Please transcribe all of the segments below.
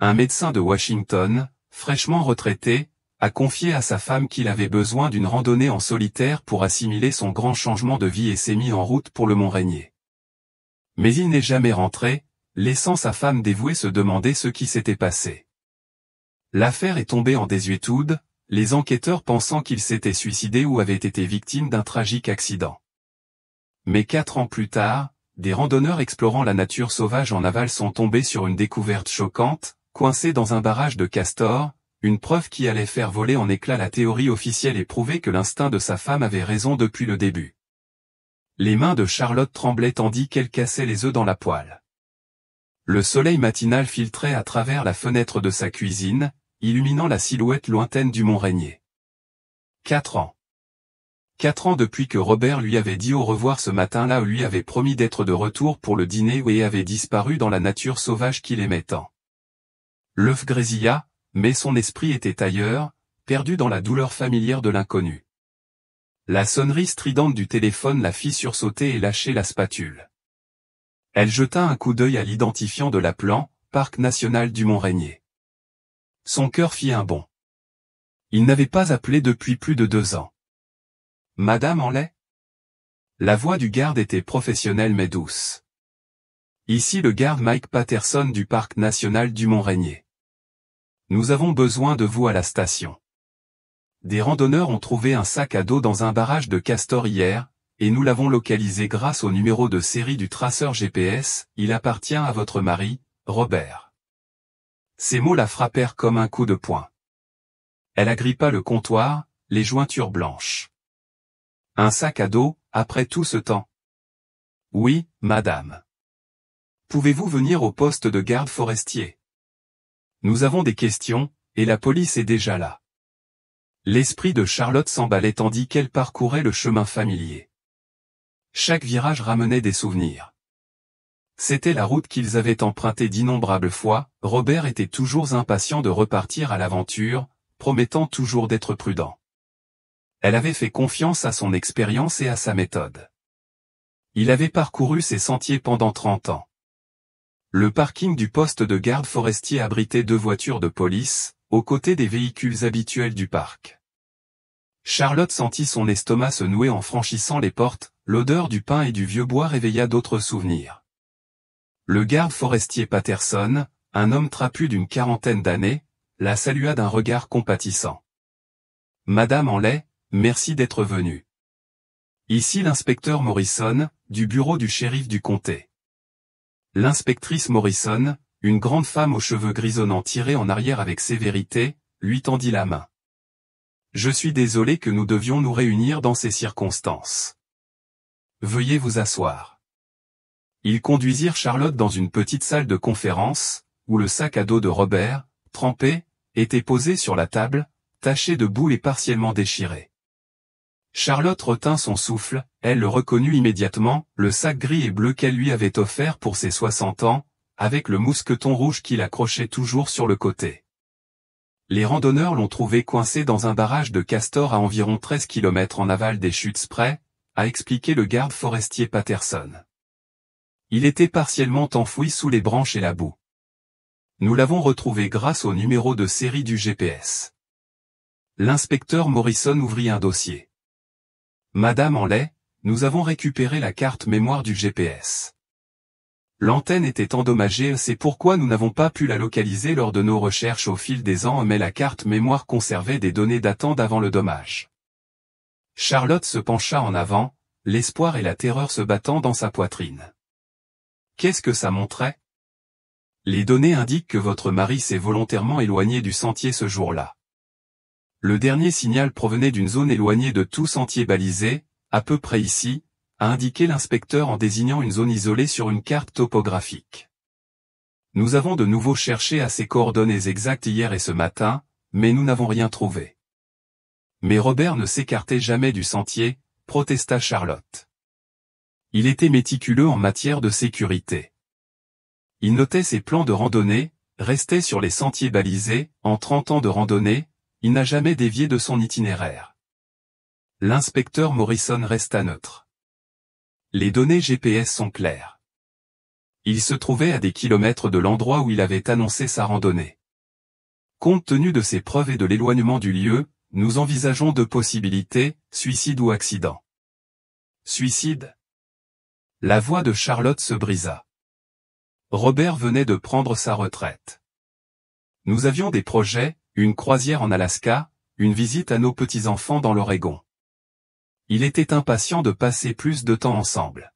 Un médecin de Washington, fraîchement retraité, a confié à sa femme qu'il avait besoin d'une randonnée en solitaire pour assimiler son grand changement de vie et s'est mis en route pour le Mont Rainier. Mais il n'est jamais rentré, laissant sa femme dévouée se demander ce qui s'était passé. L'affaire est tombée en désuétude, les enquêteurs pensant qu'il s'était suicidé ou avait été victime d'un tragique accident. Mais 4 ans plus tard, des randonneurs explorant la nature sauvage en aval sont tombés sur une découverte choquante, coincés dans un barrage de castors, une preuve qui allait faire voler en éclats la théorie officielle et prouver que l'instinct de sa femme avait raison depuis le début. Les mains de Charlotte tremblaient tandis qu'elle cassait les œufs dans la poêle. Le soleil matinal filtrait à travers la fenêtre de sa cuisine, illuminant la silhouette lointaine du Mont Rainier. 4 ans. 4 ans depuis que Robert lui avait dit au revoir ce matin-là où lui avait promis d'être de retour pour le dîner et avait disparu dans la nature sauvage qu'il aimait tant. L'œuf grésilla, mais son esprit était ailleurs, perdu dans la douleur familière de l'inconnu. La sonnerie stridente du téléphone la fit sursauter et lâcher la spatule. Elle jeta un coup d'œil à l'identifiant de l'appelant, Parc national du Mont Rainier. Son cœur fit un bond. Il n'avait pas appelé depuis plus de 2 ans. Madame Henley? La voix du garde était professionnelle mais douce. Ici le garde Mike Patterson du Parc national du Mont Rainier. Nous avons besoin de vous à la station. Des randonneurs ont trouvé un sac à dos dans un barrage de castors hier, et nous l'avons localisé grâce au numéro de série du traceur GPS, il appartient à votre mari, Robert. Ces mots la frappèrent comme un coup de poing. Elle agrippa le comptoir, les jointures blanches. Un sac à dos, après tout ce temps? Oui, madame. Pouvez-vous venir au poste de garde forestier? Nous avons des questions, et la police est déjà là. L'esprit de Charlotte s'emballait tandis qu'elle parcourait le chemin familier. Chaque virage ramenait des souvenirs. C'était la route qu'ils avaient empruntée d'innombrables fois, Robert était toujours impatient de repartir à l'aventure, promettant toujours d'être prudent. Elle avait fait confiance à son expérience et à sa méthode. Il avait parcouru ces sentiers pendant 30 ans. Le parking du poste de garde forestier abritait 2 voitures de police, aux côtés des véhicules habituels du parc. Charlotte sentit son estomac se nouer en franchissant les portes, l'odeur du pain et du vieux bois réveilla d'autres souvenirs. Le garde forestier Patterson, un homme trapu d'une 40aine d'années, la salua d'un regard compatissant. Madame Henley, merci d'être venue. Ici l'inspecteur Morrison, du bureau du shérif du comté. L'inspectrice Morrison, une grande femme aux cheveux grisonnants tirés en arrière avec sévérité, lui tendit la main. Je suis désolé que nous devions nous réunir dans ces circonstances. Veuillez vous asseoir. Ils conduisirent Charlotte dans une petite salle de conférence, où le sac à dos de Robert, trempé, était posé sur la table, taché de boue et partiellement déchiré. Charlotte retint son souffle, elle le reconnut immédiatement, le sac gris et bleu qu'elle lui avait offert pour ses 60 ans, avec le mousqueton rouge qu'il accrochait toujours sur le côté. Les randonneurs l'ont trouvé coincé dans un barrage de castors à environ 13 km en aval des chutes Spray, a expliqué le garde forestier Patterson. Il était partiellement enfoui sous les branches et la boue. Nous l'avons retrouvé grâce au numéro de série du GPS. L'inspecteur Morrison ouvrit un dossier. Madame Henley, nous avons récupéré la carte mémoire du GPS. L'antenne était endommagée, c'est pourquoi nous n'avons pas pu la localiser lors de nos recherches au fil des ans, mais la carte mémoire conservait des données datant d'avant le dommage. Charlotte se pencha en avant, l'espoir et la terreur se battant dans sa poitrine. Qu'est-ce que ça montrait? Les données indiquent que votre mari s'est volontairement éloigné du sentier ce jour-là. Le dernier signal provenait d'une zone éloignée de tout sentier balisé, à peu près ici, a indiqué l'inspecteur en désignant une zone isolée sur une carte topographique. Nous avons de nouveau cherché à ces coordonnées exactes hier et ce matin, mais nous n'avons rien trouvé. Mais Robert ne s'écartait jamais du sentier, protesta Charlotte. Il était méticuleux en matière de sécurité. Il notait ses plans de randonnée, restait sur les sentiers balisés, en 30 ans de randonnée, il n'a jamais dévié de son itinéraire. L'inspecteur Morrison resta neutre. Les données GPS sont claires. Il se trouvait à des kilomètres de l'endroit où il avait annoncé sa randonnée. Compte tenu de ces preuves et de l'éloignement du lieu, nous envisageons deux possibilités, suicide ou accident. Suicide. La voix de Charlotte se brisa. Robert venait de prendre sa retraite. Nous avions des projets, une croisière en Alaska, une visite à nos petits-enfants dans l'Oregon. Il était impatient de passer plus de temps ensemble.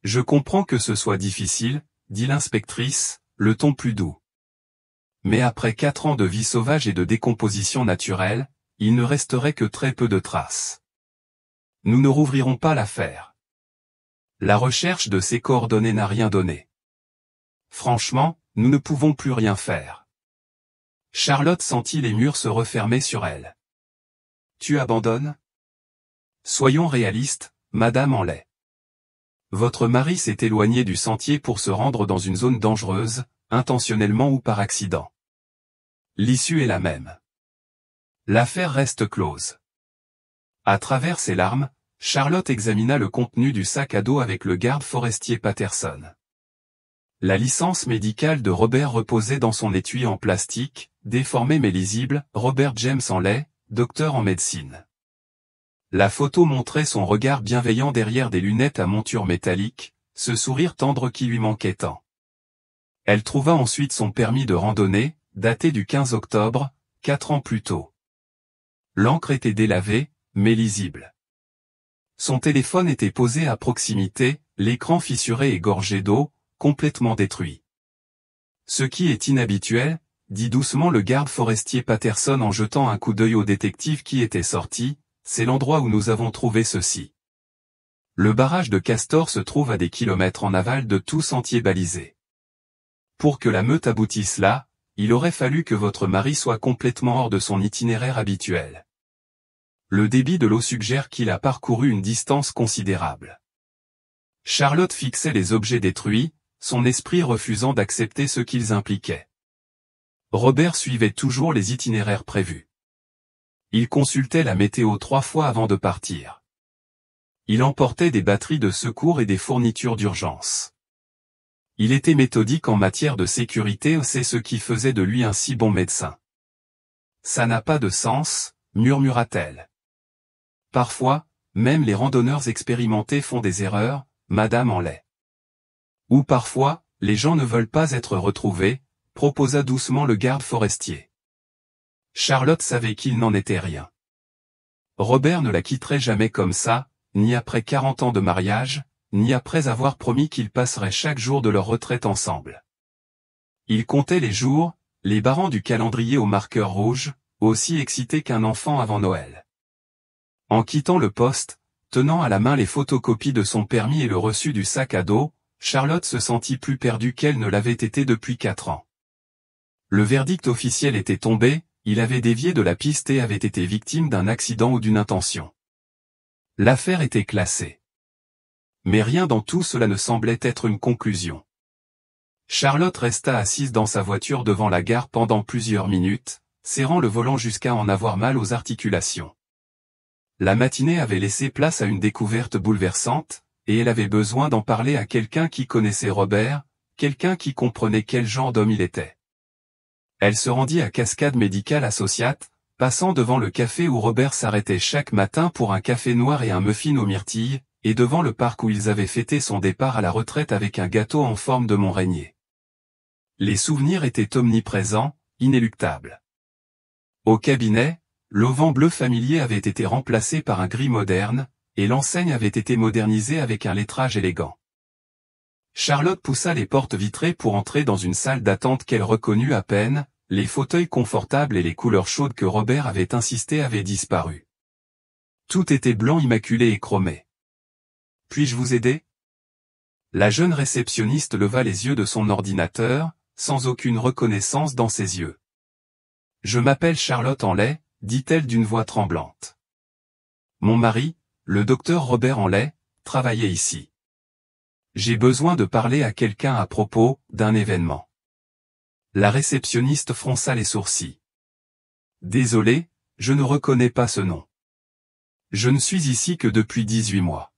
Je comprends que ce soit difficile, dit l'inspectrice, le ton plus doux. Mais après 4 ans de vie sauvage et de décomposition naturelle, il ne resterait que très peu de traces. Nous ne rouvrirons pas l'affaire. La recherche de ces coordonnées n'a rien donné. Franchement, nous ne pouvons plus rien faire. Charlotte sentit les murs se refermer sur elle. Tu abandonnes? Soyons réalistes, Madame Henley. Votre mari s'est éloigné du sentier pour se rendre dans une zone dangereuse, intentionnellement ou par accident. L'issue est la même. L'affaire reste close. À travers ses larmes, Charlotte examina le contenu du sac à dos avec le garde forestier Patterson. La licence médicale de Robert reposait dans son étui en plastique, déformé mais lisible, Robert James Henley, docteur en médecine. La photo montrait son regard bienveillant derrière des lunettes à monture métallique, ce sourire tendre qui lui manquait tant. Elle trouva ensuite son permis de randonnée, daté du 15 octobre, 4 ans plus tôt. L'encre était délavée, mais lisible. Son téléphone était posé à proximité, l'écran fissuré et gorgé d'eau, complètement détruit. Ce qui est inhabituel, dit doucement le garde forestier Patterson en jetant un coup d'œil au détective qui était sorti, c'est l'endroit où nous avons trouvé ceci. Le barrage de Castor se trouve à des kilomètres en aval de tout sentier balisé. Pour que la meute aboutisse là, il aurait fallu que votre mari soit complètement hors de son itinéraire habituel. Le débit de l'eau suggère qu'il a parcouru une distance considérable. Charlotte fixait les objets détruits, son esprit refusant d'accepter ce qu'ils impliquaient. Robert suivait toujours les itinéraires prévus. Il consultait la météo 3 fois avant de partir. Il emportait des batteries de secours et des fournitures d'urgence. Il était méthodique en matière de sécurité et c'est ce qui faisait de lui un si bon médecin. Ça n'a pas de sens, murmura-t-elle. Parfois, même les randonneurs expérimentés font des erreurs, Madame Henley. Ou parfois, les gens ne veulent pas être retrouvés, proposa doucement le garde forestier. Charlotte savait qu'il n'en était rien. Robert ne la quitterait jamais comme ça, ni après 40 ans de mariage, ni après avoir promis qu'ils passeraient chaque jour de leur retraite ensemble. Il comptait les jours, les barrant du calendrier au marqueur rouge, aussi excité qu'un enfant avant Noël. En quittant le poste, tenant à la main les photocopies de son permis et le reçu du sac à dos, Charlotte se sentit plus perdue qu'elle ne l'avait été depuis 4 ans. Le verdict officiel était tombé, il avait dévié de la piste et avait été victime d'un accident ou d'une intention. L'affaire était classée. Mais rien dans tout cela ne semblait être une conclusion. Charlotte resta assise dans sa voiture devant la gare pendant plusieurs minutes, serrant le volant jusqu'à en avoir mal aux articulations. La matinée avait laissé place à une découverte bouleversante, et elle avait besoin d'en parler à quelqu'un qui connaissait Robert, quelqu'un qui comprenait quel genre d'homme il était. Elle se rendit à Cascade Medical Associates, passant devant le café où Robert s'arrêtait chaque matin pour un café noir et un muffin aux myrtilles, et devant le parc où ils avaient fêté son départ à la retraite avec un gâteau en forme de Mont-Rainier. Les souvenirs étaient omniprésents, inéluctables. Au cabinet, l'auvent bleu familier avait été remplacé par un gris moderne, et l'enseigne avait été modernisée avec un lettrage élégant. Charlotte poussa les portes vitrées pour entrer dans une salle d'attente qu'elle reconnut à peine, les fauteuils confortables et les couleurs chaudes que Robert avait insisté avaient disparu. Tout était blanc immaculé et chromé. « Puis-je vous aider ?» La jeune réceptionniste leva les yeux de son ordinateur, sans aucune reconnaissance dans ses yeux. « Je m'appelle Charlotte Henley, dit-elle d'une voix tremblante. Mon mari, le docteur Robert Henley, travaillait ici. J'ai besoin de parler à quelqu'un à propos d'un événement. » La réceptionniste fronça les sourcils. « Désolé, je ne reconnais pas ce nom. Je ne suis ici que depuis 18 mois.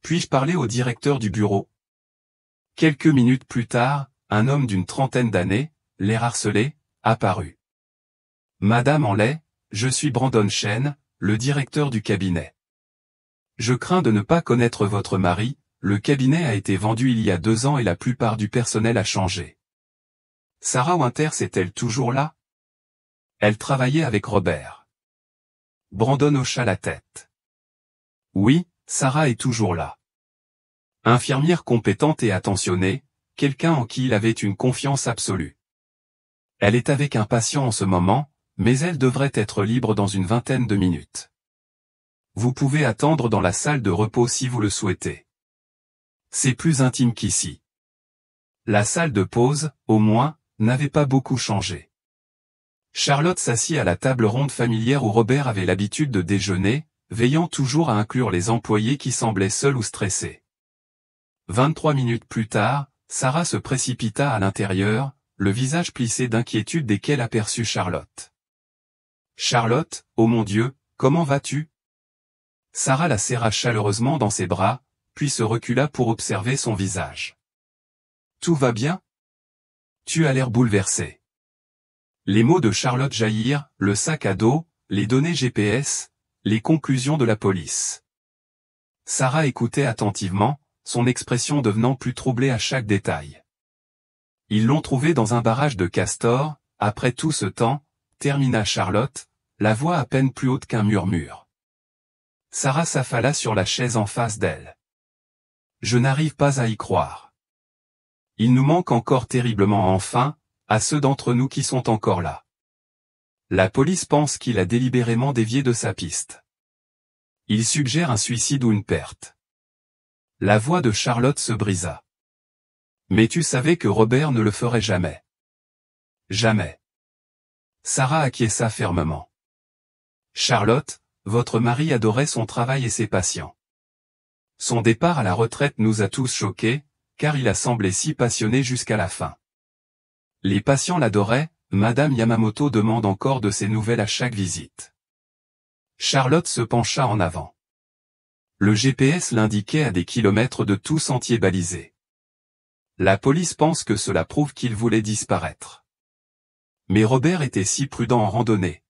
Puis-je parler au directeur du bureau ? Quelques minutes plus tard, un homme d'une trentaine d'années, l'air harcelé, apparut. Madame Henley, je suis Brandon Chen, le directeur du cabinet. Je crains de ne pas connaître votre mari, le cabinet a été vendu il y a 2 ans et la plupart du personnel a changé. Sarah Winters est-elle toujours là? Elle travaillait avec Robert. Brandon hocha la tête. Oui, Sarah est toujours là. Infirmière compétente et attentionnée, quelqu'un en qui il avait une confiance absolue. Elle est avec un patient en ce moment, mais elle devrait être libre dans une vingtaine de minutes. Vous pouvez attendre dans la salle de repos si vous le souhaitez. C'est plus intime qu'ici. La salle de pause, au moins, n'avait pas beaucoup changé. Charlotte s'assit à la table ronde familière où Robert avait l'habitude de déjeuner, veillant toujours à inclure les employés qui semblaient seuls ou stressés. 23 minutes plus tard, Sarah se précipita à l'intérieur, le visage plissé d'inquiétude dès qu'elle aperçut Charlotte. « Charlotte, oh mon Dieu, comment vas-tu » Sarah la serra chaleureusement dans ses bras, puis se recula pour observer son visage. « Tout va bien ? Tu as l'air bouleversée. » Les mots de Charlotte jaillirent, le sac à dos, les données GPS, les conclusions de la police. Sarah écoutait attentivement, son expression devenant plus troublée à chaque détail. Ils l'ont trouvé dans un barrage de castors, après tout ce temps, termina Charlotte, la voix à peine plus haute qu'un murmure. Sarah s'affala sur la chaise en face d'elle. Je n'arrive pas à y croire. Il nous manque encore terriblement enfin, à ceux d'entre nous qui sont encore là. La police pense qu'il a délibérément dévié de sa piste. Il suggère un suicide ou une perte. La voix de Charlotte se brisa. Mais tu savais que Robert ne le ferait jamais. Jamais. Sarah acquiesça fermement. Charlotte, votre mari adorait son travail et ses patients. Son départ à la retraite nous a tous choqués, car il a semblé si passionné jusqu'à la fin. Les patients l'adoraient, Madame Yamamoto demande encore de ses nouvelles à chaque visite. Charlotte se pencha en avant. Le GPS l'indiquait à des kilomètres de tout sentier balisé. La police pense que cela prouve qu'il voulait disparaître. Mais Robert était si prudent en randonnée.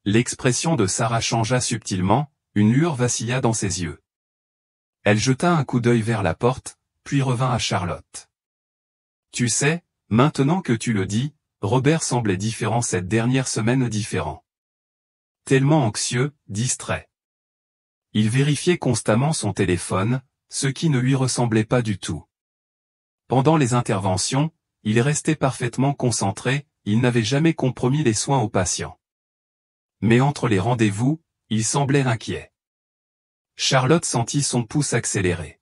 L'expression de Sarah changea subtilement, une lueur vacilla dans ses yeux. Elle jeta un coup d'œil vers la porte, puis revint à Charlotte. Tu sais, maintenant que tu le dis, Robert semblait différent cette dernière semaine différent. Tellement anxieux, distrait. Il vérifiait constamment son téléphone, ce qui ne lui ressemblait pas du tout. Pendant les interventions, il restait parfaitement concentré, il n'avait jamais compromis les soins aux patients. Mais entre les rendez-vous, il semblait inquiet. Charlotte sentit son pouce accélérer.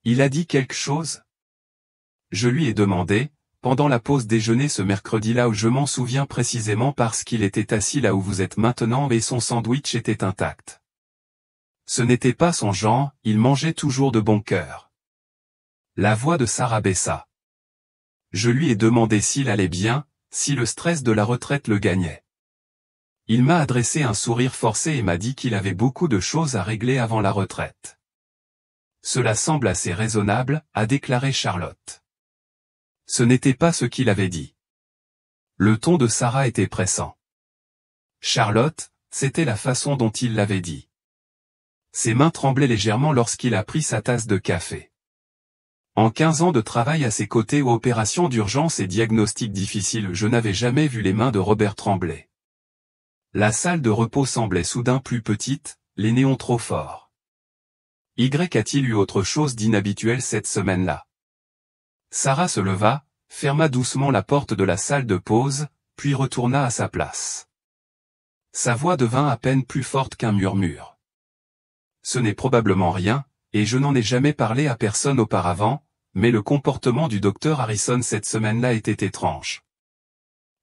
Il a dit quelque chose ? Je lui ai demandé, pendant la pause déjeuner ce mercredi-là où je m'en souviens précisément parce qu'il était assis là où vous êtes maintenant et son sandwich était intact. Ce n'était pas son genre, il mangeait toujours de bon cœur. La voix de Sarah baissa. Je lui ai demandé s'il allait bien, si le stress de la retraite le gagnait. Il m'a adressé un sourire forcé et m'a dit qu'il avait beaucoup de choses à régler avant la retraite. Cela semble assez raisonnable, a déclaré Charlotte. Ce n'était pas ce qu'il avait dit. Le ton de Sarah était pressant. Charlotte, c'était la façon dont il l'avait dit. Ses mains tremblaient légèrement lorsqu'il a pris sa tasse de café. En 15 ans de travail à ses côtés aux opérations d'urgence et diagnostics difficiles, je n'avais jamais vu les mains de Robert trembler. La salle de repos semblait soudain plus petite, les néons trop forts. A-t-il eu autre chose d'inhabituel cette semaine-là? Sarah se leva, ferma doucement la porte de la salle de pause, puis retourna à sa place. Sa voix devint à peine plus forte qu'un murmure. Ce n'est probablement rien, et je n'en ai jamais parlé à personne auparavant, mais le comportement du docteur Harrison cette semaine-là était étrange.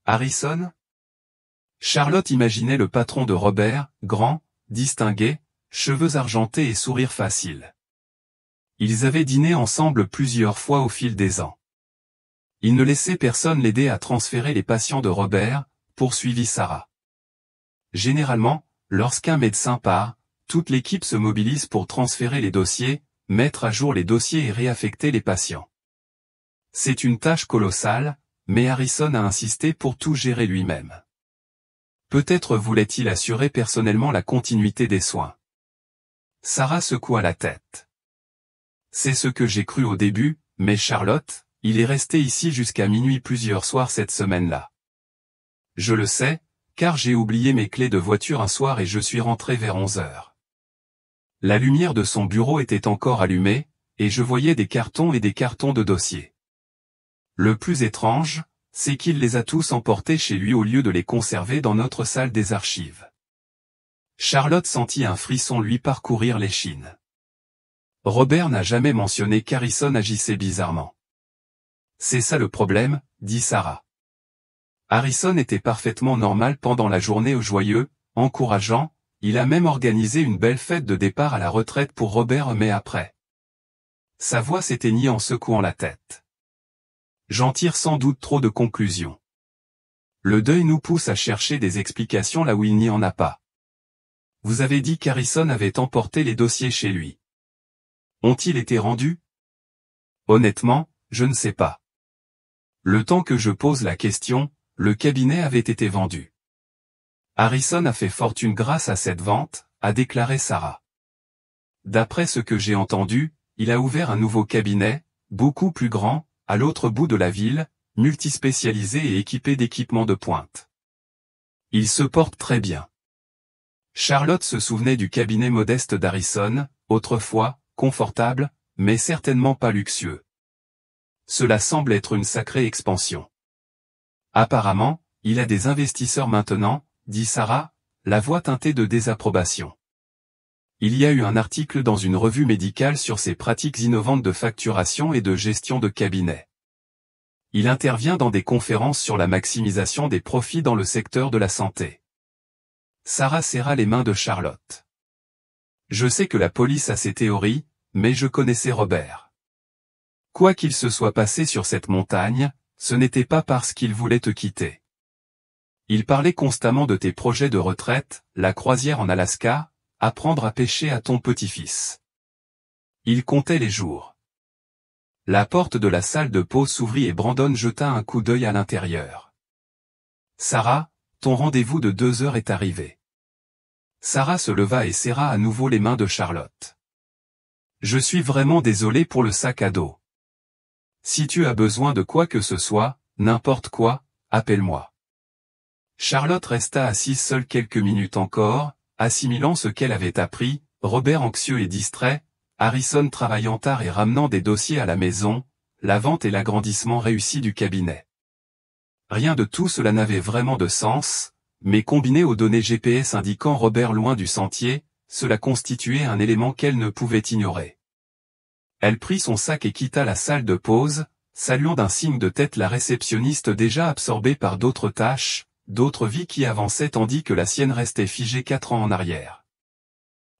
Harrison? Charlotte imaginait le patron de Robert, grand, distingué, cheveux argentés et sourire facile. Ils avaient dîné ensemble plusieurs fois au fil des ans. Il ne laissait personne l'aider à transférer les patients de Robert, poursuivit Sarah. Généralement, lorsqu'un médecin part, toute l'équipe se mobilise pour transférer les dossiers, mettre à jour les dossiers et réaffecter les patients. C'est une tâche colossale, mais Harrison a insisté pour tout gérer lui-même. Peut-être voulait-il assurer personnellement la continuité des soins. Sarah secoua la tête. C'est ce que j'ai cru au début, mais Charlotte, il est resté ici jusqu'à minuit plusieurs soirs cette semaine-là. Je le sais, car j'ai oublié mes clés de voiture un soir et je suis rentré vers 11 heures. La lumière de son bureau était encore allumée, et je voyais des cartons et des cartons de dossiers. Le plus étrange, c'est qu'il les a tous emportés chez lui au lieu de les conserver dans notre salle des archives. Charlotte sentit un frisson lui parcourir l'échine. Robert n'a jamais mentionné qu'Harrison agissait bizarrement. C'est ça le problème, dit Sarah. Harrison était parfaitement normal pendant la journée au joyeux, encourageant, il a même organisé une belle fête de départ à la retraite pour Robert mais après. Sa voix s'éteignit en secouant la tête. J'en tire sans doute trop de conclusions. Le deuil nous pousse à chercher des explications là où il n'y en a pas. Vous avez dit qu'Harrison avait emporté les dossiers chez lui. Ont-ils été rendus? Honnêtement, je ne sais pas. Le temps que je pose la question, le cabinet avait été vendu. Harrison a fait fortune grâce à cette vente, a déclaré Sarah. D'après ce que j'ai entendu, il a ouvert un nouveau cabinet, beaucoup plus grand, à l'autre bout de la ville, multispécialisé et équipé d'équipements de pointe. Il se porte très bien. Charlotte se souvenait du cabinet modeste d'Harrison, autrefois, confortable, mais certainement pas luxueux. Cela semble être une sacrée expansion. Apparemment, il a des investisseurs maintenant, dit Sarah, la voix teintée de désapprobation. Il y a eu un article dans une revue médicale sur ses pratiques innovantes de facturation et de gestion de cabinet. Il intervient dans des conférences sur la maximisation des profits dans le secteur de la santé. Sarah serra les mains de Charlotte. Je sais que la police a ses théories, mais je connaissais Robert. Quoi qu'il se soit passé sur cette montagne, ce n'était pas parce qu'il voulait te quitter. Il parlait constamment de tes projets de retraite, la croisière en Alaska, apprendre à pêcher à ton petit-fils. Il comptait les jours. La porte de la salle de pause s'ouvrit et Brandon jeta un coup d'œil à l'intérieur. Sarah, ton rendez-vous de 2 heures est arrivé. Sarah se leva et serra à nouveau les mains de Charlotte. Je suis vraiment désolé pour le sac à dos. Si tu as besoin de quoi que ce soit, n'importe quoi, appelle-moi. Charlotte resta assise seule quelques minutes encore, assimilant ce qu'elle avait appris, Robert anxieux et distrait, Harrison travaillant tard et ramenant des dossiers à la maison, la vente et l'agrandissement réussi du cabinet. Rien de tout cela n'avait vraiment de sens, mais combiné aux données GPS indiquant Robert loin du sentier, cela constituait un élément qu'elle ne pouvait ignorer. Elle prit son sac et quitta la salle de pause, saluant d'un signe de tête la réceptionniste déjà absorbée par d'autres tâches, d'autres vies qui avançaient tandis que la sienne restait figée 4 ans en arrière.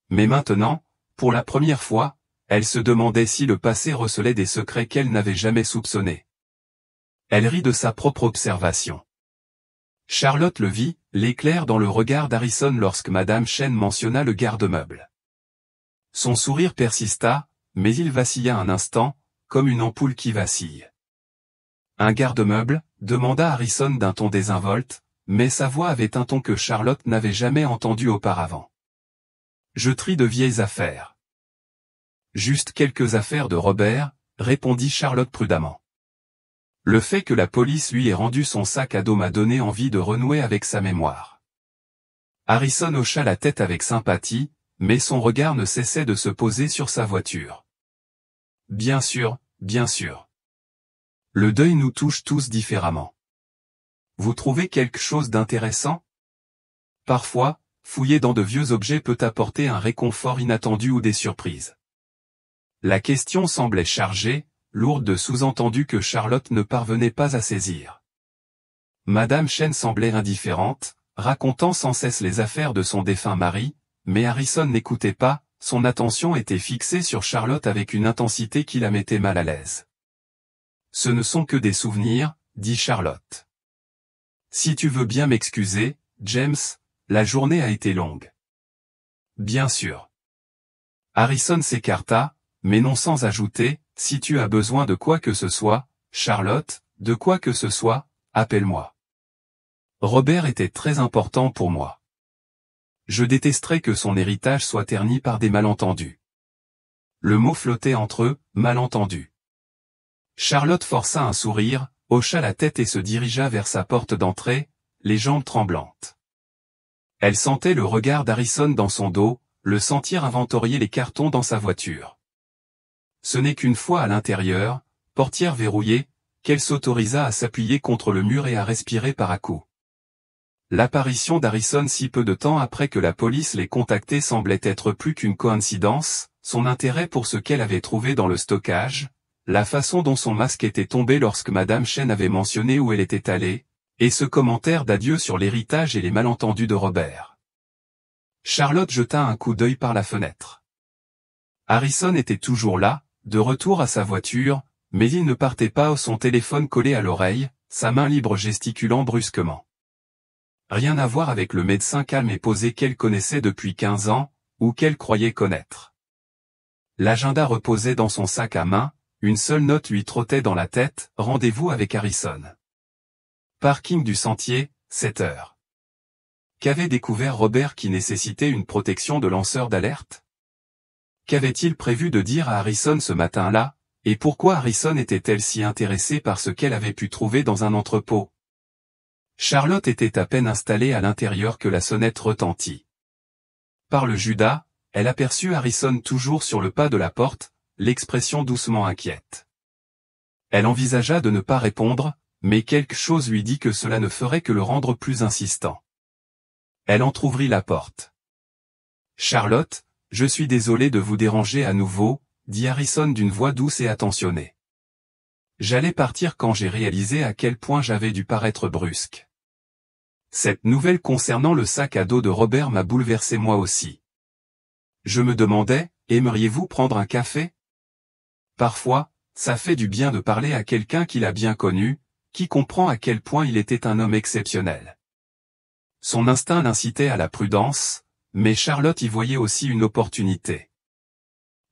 Mais maintenant, pour la première fois, elle se demandait si le passé recelait des secrets qu'elle n'avait jamais soupçonnés. Elle rit de sa propre observation. Charlotte le vit, l'éclair dans le regard d'Harrison lorsque Madame Chen mentionna le garde-meuble. Son sourire persista, mais il vacilla un instant, comme une ampoule qui vacille. Un garde-meuble, demanda Harrison d'un ton désinvolte, mais sa voix avait un ton que Charlotte n'avait jamais entendu auparavant. Je trie de vieilles affaires. Juste quelques affaires de Robert, répondit Charlotte prudemment. Le fait que la police lui ait rendu son sac à dos m'a donné envie de renouer avec sa mémoire. Harrison hocha la tête avec sympathie, mais son regard ne cessait de se poser sur sa voiture. Bien sûr, bien sûr. Le deuil nous touche tous différemment. Vous trouvez quelque chose d'intéressant? Parfois, fouiller dans de vieux objets peut apporter un réconfort inattendu ou des surprises. La question semblait chargée, lourde de sous-entendus que Charlotte ne parvenait pas à saisir. Madame Chen semblait indifférente, racontant sans cesse les affaires de son défunt mari, mais Harrison n'écoutait pas, son attention était fixée sur Charlotte avec une intensité qui la mettait mal à l'aise. Ce ne sont que des souvenirs, dit Charlotte. Si tu veux bien m'excuser, James, la journée a été longue. Bien sûr. Harrison s'écarta, mais non sans ajouter, si tu as besoin de quoi que ce soit, Charlotte, de quoi que ce soit, appelle-moi. Robert était très important pour moi. Je détesterais que son héritage soit terni par des malentendus. Le mot flottait entre eux, malentendus. Charlotte força un sourire, hocha la tête et se dirigea vers sa porte d'entrée, les jambes tremblantes. Elle sentait le regard d'Harrison dans son dos, le sentir inventorier les cartons dans sa voiture. Ce n'est qu'une fois à l'intérieur, portière verrouillée, qu'elle s'autorisa à s'appuyer contre le mur et à respirer par à-coups. L'apparition d'Harrison si peu de temps après que la police l'ait contacté semblait être plus qu'une coïncidence, son intérêt pour ce qu'elle avait trouvé dans le stockage, la façon dont son masque était tombé lorsque Madame Chen avait mentionné où elle était allée, et ce commentaire d'adieu sur l'héritage et les malentendus de Robert. Charlotte jeta un coup d'œil par la fenêtre. Harrison était toujours là, de retour à sa voiture, mais il ne partait pas, son téléphone collé à l'oreille, sa main libre gesticulant brusquement. Rien à voir avec le médecin calme et posé qu'elle connaissait depuis 15 ans, ou qu'elle croyait connaître. L'agenda reposait dans son sac à main, une seule note lui trottait dans la tête, rendez-vous avec Harrison. Parking du Sentier, 7 heures. Qu'avait découvert Robert qui nécessitait une protection de lanceur d'alerte? Qu'avait-il prévu de dire à Harrison ce matin-là, et pourquoi Harrison était-elle si intéressée par ce qu'elle avait pu trouver dans un entrepôt? Charlotte était à peine installée à l'intérieur que la sonnette retentit. Par le Judas, elle aperçut Harrison toujours sur le pas de la porte, l'expression doucement inquiète. Elle envisagea de ne pas répondre, mais quelque chose lui dit que cela ne ferait que le rendre plus insistant. Elle entr'ouvrit la porte. « Charlotte, je suis désolé de vous déranger à nouveau, » dit Harrison d'une voix douce et attentionnée. « J'allais partir quand j'ai réalisé à quel point j'avais dû paraître brusque. Cette nouvelle concernant le sac à dos de Robert m'a bouleversé moi aussi. Je me demandais, aimeriez-vous prendre un café? Parfois, ça fait du bien de parler à quelqu'un qui l'a bien connu, qui comprend à quel point il était un homme exceptionnel. » Son instinct l'incitait à la prudence, mais Charlotte y voyait aussi une opportunité.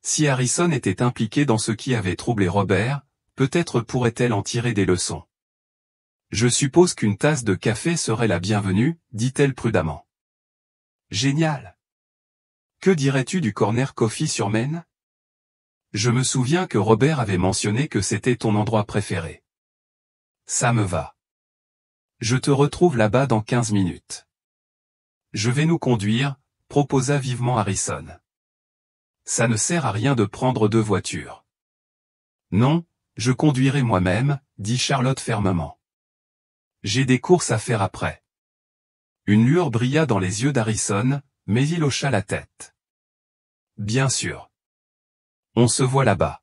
Si Harrison était impliqué dans ce qui avait troublé Robert, peut-être pourrait-elle en tirer des leçons. « Je suppose qu'une tasse de café serait la bienvenue, » dit-elle prudemment. « Génial. Que dirais-tu du Corner Coffee sur Main? Je me souviens que Robert avait mentionné que c'était ton endroit préféré. Ça me va. Je te retrouve là-bas dans 15 minutes. Je vais nous conduire, proposa vivement Harrison. Ça ne sert à rien de prendre deux voitures. Non, je conduirai moi-même, dit Charlotte fermement. J'ai des courses à faire après. Une lueur brilla dans les yeux d'Harrison, mais il hocha la tête. Bien sûr. On se voit là-bas.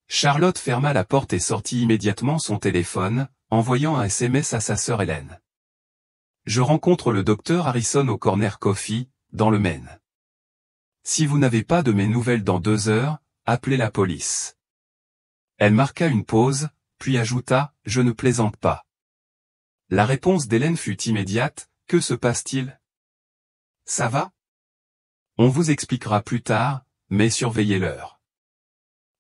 Charlotte ferma la porte et sortit immédiatement son téléphone, envoyant un SMS à sa sœur Hélène. Je rencontre le docteur Harrison au Corner Coffee, dans le Maine. Si vous n'avez pas de mes nouvelles dans 2 heures, appelez la police. Elle marqua une pause, puis ajouta, je ne plaisante pas. La réponse d'Hélène fut immédiate, que se passe-t-il? Ça va? On vous expliquera plus tard, mais surveillez l'heure.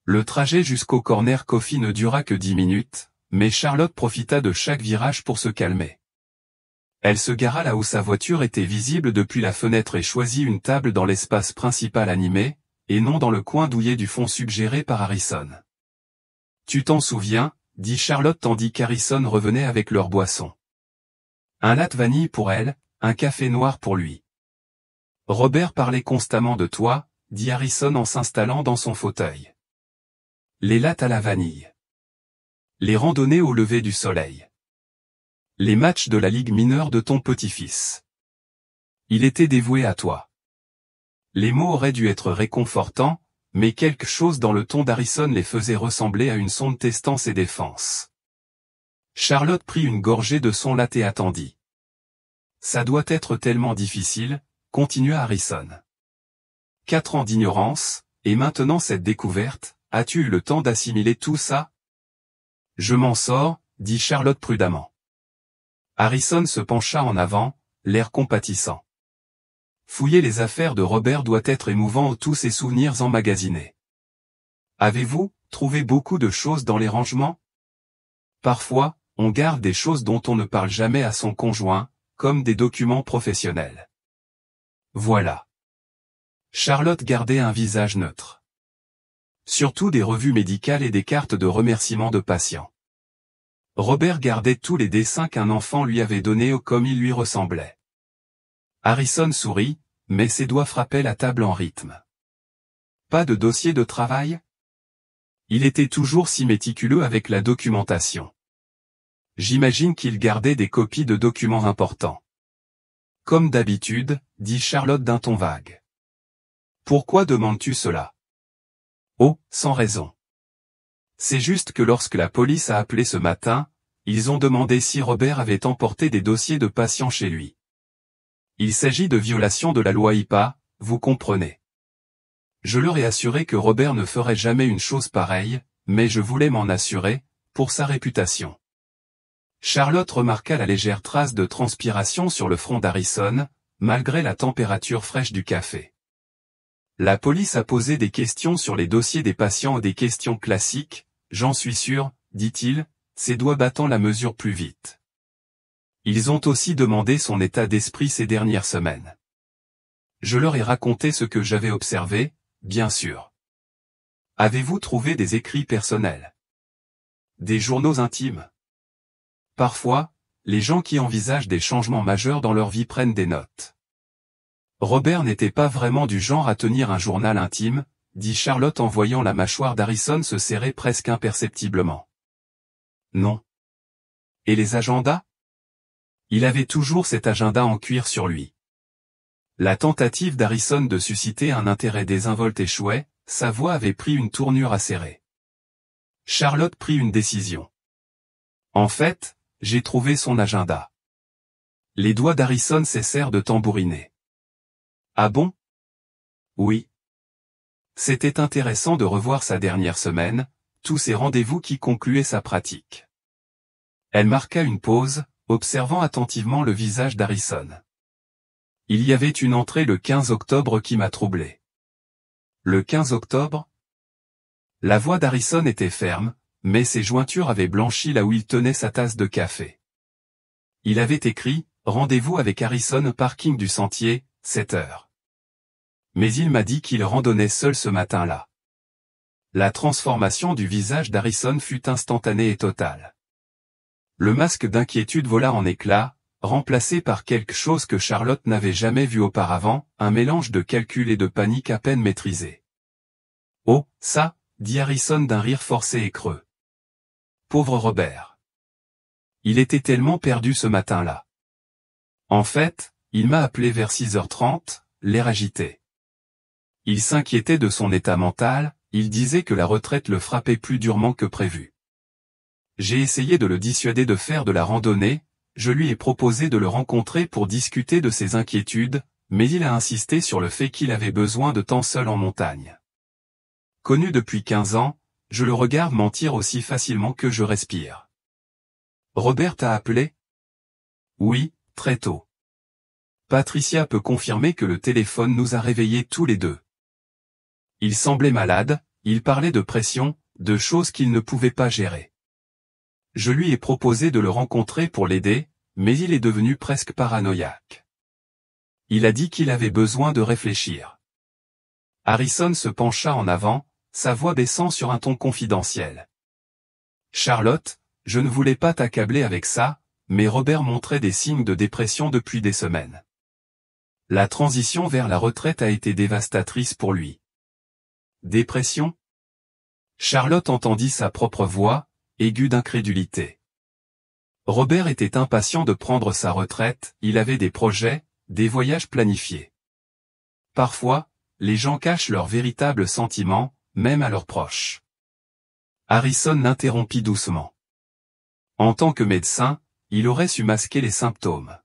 Le trajet jusqu'au Corner Coffee ne dura que 10 minutes, mais Charlotte profita de chaque virage pour se calmer. Elle se gara là où sa voiture était visible depuis la fenêtre et choisit une table dans l'espace principal animé, et non dans le coin douillet du fond suggéré par Harrison. « Tu t'en souviens ?» dit Charlotte tandis qu'Harrison revenait avec leur boisson. Un latte vanille pour elle, un café noir pour lui. « Robert parlait constamment de toi », dit Harrison en s'installant dans son fauteuil. Les lattes à la vanille. Les randonnées au lever du soleil. Les matchs de la Ligue mineure de ton petit-fils. Il était dévoué à toi. Les mots auraient dû être réconfortants, mais quelque chose dans le ton d'Harrison les faisait ressembler à une sonde testant ses défenses. Charlotte prit une gorgée de son latte et attendit. Ça doit être tellement difficile, continua Harrison. 4 ans d'ignorance, et maintenant cette découverte, as-tu eu le temps d'assimiler tout ça? Je m'en sors, dit Charlotte prudemment. Harrison se pencha en avant, l'air compatissant. Fouiller les affaires de Robert doit être émouvant, tous ses souvenirs emmagasinés. Avez-vous trouvé beaucoup de choses dans les rangements? Parfois, on garde des choses dont on ne parle jamais à son conjoint, comme des documents professionnels. Voilà. Charlotte gardait un visage neutre. Surtout des revues médicales et des cartes de remerciement de patients. Robert gardait tous les dessins qu'un enfant lui avait donnés comme ils lui ressemblaient. Harrison sourit, mais ses doigts frappaient la table en rythme. Pas de dossier de travail? Il était toujours si méticuleux avec la documentation. J'imagine qu'il gardait des copies de documents importants. Comme d'habitude, dit Charlotte d'un ton vague. Pourquoi demandes-tu cela? Oh, sans raison. C'est juste que lorsque la police a appelé ce matin, ils ont demandé si Robert avait emporté des dossiers de patients chez lui. Il s'agit de violation de la loi HIPAA, vous comprenez. Je leur ai assuré que Robert ne ferait jamais une chose pareille, mais je voulais m'en assurer, pour sa réputation. Charlotte remarqua la légère trace de transpiration sur le front d'Harrison, malgré la température fraîche du café. La police a posé des questions sur les dossiers des patients, des questions classiques, j'en suis sûr, dit-il, ses doigts battant la mesure plus vite. Ils ont aussi demandé son état d'esprit ces dernières semaines. Je leur ai raconté ce que j'avais observé, bien sûr. Avez-vous trouvé des écrits personnels? Des journaux intimes? Parfois, les gens qui envisagent des changements majeurs dans leur vie prennent des notes. Robert n'était pas vraiment du genre à tenir un journal intime, dit Charlotte en voyant la mâchoire d'Harrison se serrer presque imperceptiblement. Non. Et les agendas? Il avait toujours cet agenda en cuir sur lui. La tentative d'Harrison de susciter un intérêt désinvolte échouait, sa voix avait pris une tournure acérée. Charlotte prit une décision. En fait, j'ai trouvé son agenda. Les doigts d'Harrison cessèrent de tambouriner. Ah bon? Oui. C'était intéressant de revoir sa dernière semaine, tous ces rendez-vous qui concluaient sa pratique. Elle marqua une pause, observant attentivement le visage d'Harrison. Il y avait une entrée le 15 octobre qui m'a troublé. Le 15 octobre? La voix d'Harrison était ferme, mais ses jointures avaient blanchi là où il tenait sa tasse de café. Il avait écrit, rendez-vous avec Harrison au parking du Sentier, 7 heures. Mais il m'a dit qu'il randonnait seul ce matin-là. La transformation du visage d'Harrison fut instantanée et totale. Le masque d'inquiétude vola en éclats, remplacé par quelque chose que Charlotte n'avait jamais vu auparavant, un mélange de calcul et de panique à peine maîtrisé. Oh, ça, dit Harrison d'un rire forcé et creux. Pauvre Robert. Il était tellement perdu ce matin-là. En fait, il m'a appelé vers 6h30, l'air agité. Il s'inquiétait de son état mental, il disait que la retraite le frappait plus durement que prévu. J'ai essayé de le dissuader de faire de la randonnée, je lui ai proposé de le rencontrer pour discuter de ses inquiétudes, mais il a insisté sur le fait qu'il avait besoin de temps seul en montagne. Connu depuis 15 ans, je le regarde mentir aussi facilement que je respire. Robert t'a appelé? Oui, très tôt. Patricia peut confirmer que le téléphone nous a réveillés tous les deux. Il semblait malade, il parlait de pression, de choses qu'il ne pouvait pas gérer. Je lui ai proposé de le rencontrer pour l'aider, mais il est devenu presque paranoïaque. Il a dit qu'il avait besoin de réfléchir. Harrison se pencha en avant, sa voix baissant sur un ton confidentiel. Charlotte, je ne voulais pas t'accabler avec ça, mais Robert montrait des signes de dépression depuis des semaines. La transition vers la retraite a été dévastatrice pour lui. Dépression? Charlotte entendit sa propre voix, aiguë d'incrédulité. Robert était impatient de prendre sa retraite, il avait des projets, des voyages planifiés. Parfois, les gens cachent leurs véritables sentiments, même à leurs proches. Harrison l'interrompit doucement. En tant que médecin, il aurait su masquer les symptômes.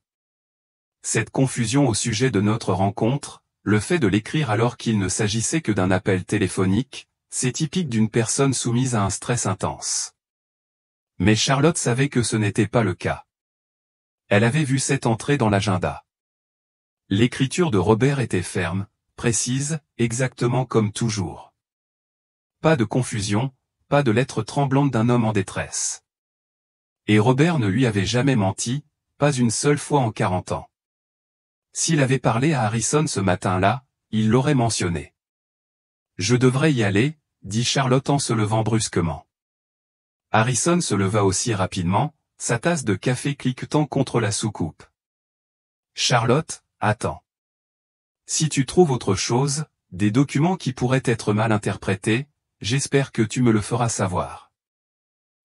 Cette confusion au sujet de notre rencontre, le fait de l'écrire alors qu'il ne s'agissait que d'un appel téléphonique, c'est typique d'une personne soumise à un stress intense. Mais Charlotte savait que ce n'était pas le cas. Elle avait vu cette entrée dans l'agenda. L'écriture de Robert était ferme, précise, exactement comme toujours. Pas de confusion, pas de lettre tremblante d'un homme en détresse. Et Robert ne lui avait jamais menti, pas une seule fois en 40 ans. S'il avait parlé à Harrison ce matin-là, il l'aurait mentionné. « Je devrais y aller », dit Charlotte en se levant brusquement. Harrison se leva aussi rapidement, sa tasse de café cliquetant contre la soucoupe. « Charlotte, attends. Si tu trouves autre chose, des documents qui pourraient être mal interprétés, j'espère que tu me le feras savoir. »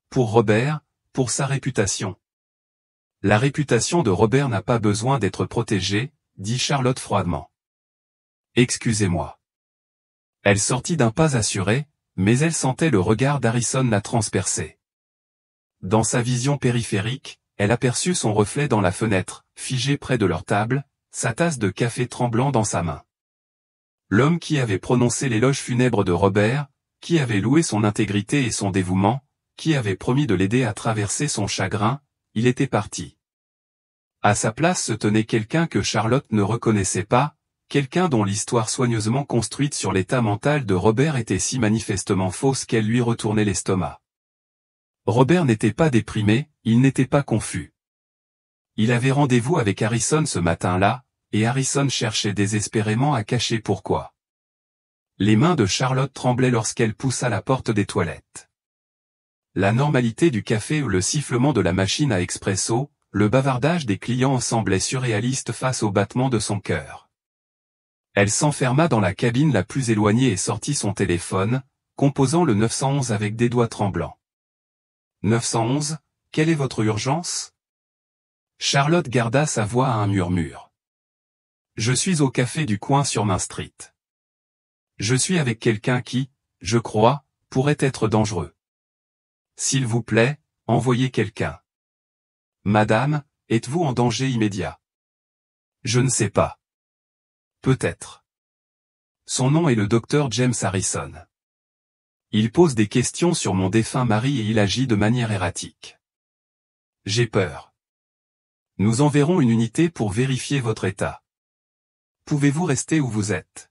Pour Robert, pour sa réputation. « La réputation de Robert n'a pas besoin d'être protégée, » dit Charlotte froidement. « Excusez-moi. » Elle sortit d'un pas assuré, mais elle sentait le regard d'Harrison la transpercer. Dans sa vision périphérique, elle aperçut son reflet dans la fenêtre, figé près de leur table, sa tasse de café tremblant dans sa main. L'homme qui avait prononcé l'éloge funèbre de Robert, qui avait loué son intégrité et son dévouement, qui avait promis de l'aider à traverser son chagrin, il était parti. À sa place se tenait quelqu'un que Charlotte ne reconnaissait pas, quelqu'un dont l'histoire soigneusement construite sur l'état mental de Robert était si manifestement fausse qu'elle lui retournait l'estomac. Robert n'était pas déprimé, il n'était pas confus. Il avait rendez-vous avec Harrison ce matin-là, et Harrison cherchait désespérément à cacher pourquoi. Les mains de Charlotte tremblaient lorsqu'elle poussa la porte des toilettes. La normalité du café ou le sifflement de la machine à expresso, le bavardage des clients semblait surréaliste face au battement de son cœur. Elle s'enferma dans la cabine la plus éloignée et sortit son téléphone, composant le 911 avec des doigts tremblants. 911, quelle est votre urgence? Charlotte garda sa voix à un murmure. Je suis au café du coin sur Main Street. Je suis avec quelqu'un qui, je crois, pourrait être dangereux. S'il vous plaît, envoyez quelqu'un. Madame, êtes-vous en danger immédiat? Je ne sais pas. Peut-être. Son nom est le docteur James Harrison. Il pose des questions sur mon défunt mari et il agit de manière erratique. J'ai peur. Nous enverrons une unité pour vérifier votre état. Pouvez-vous rester où vous êtes?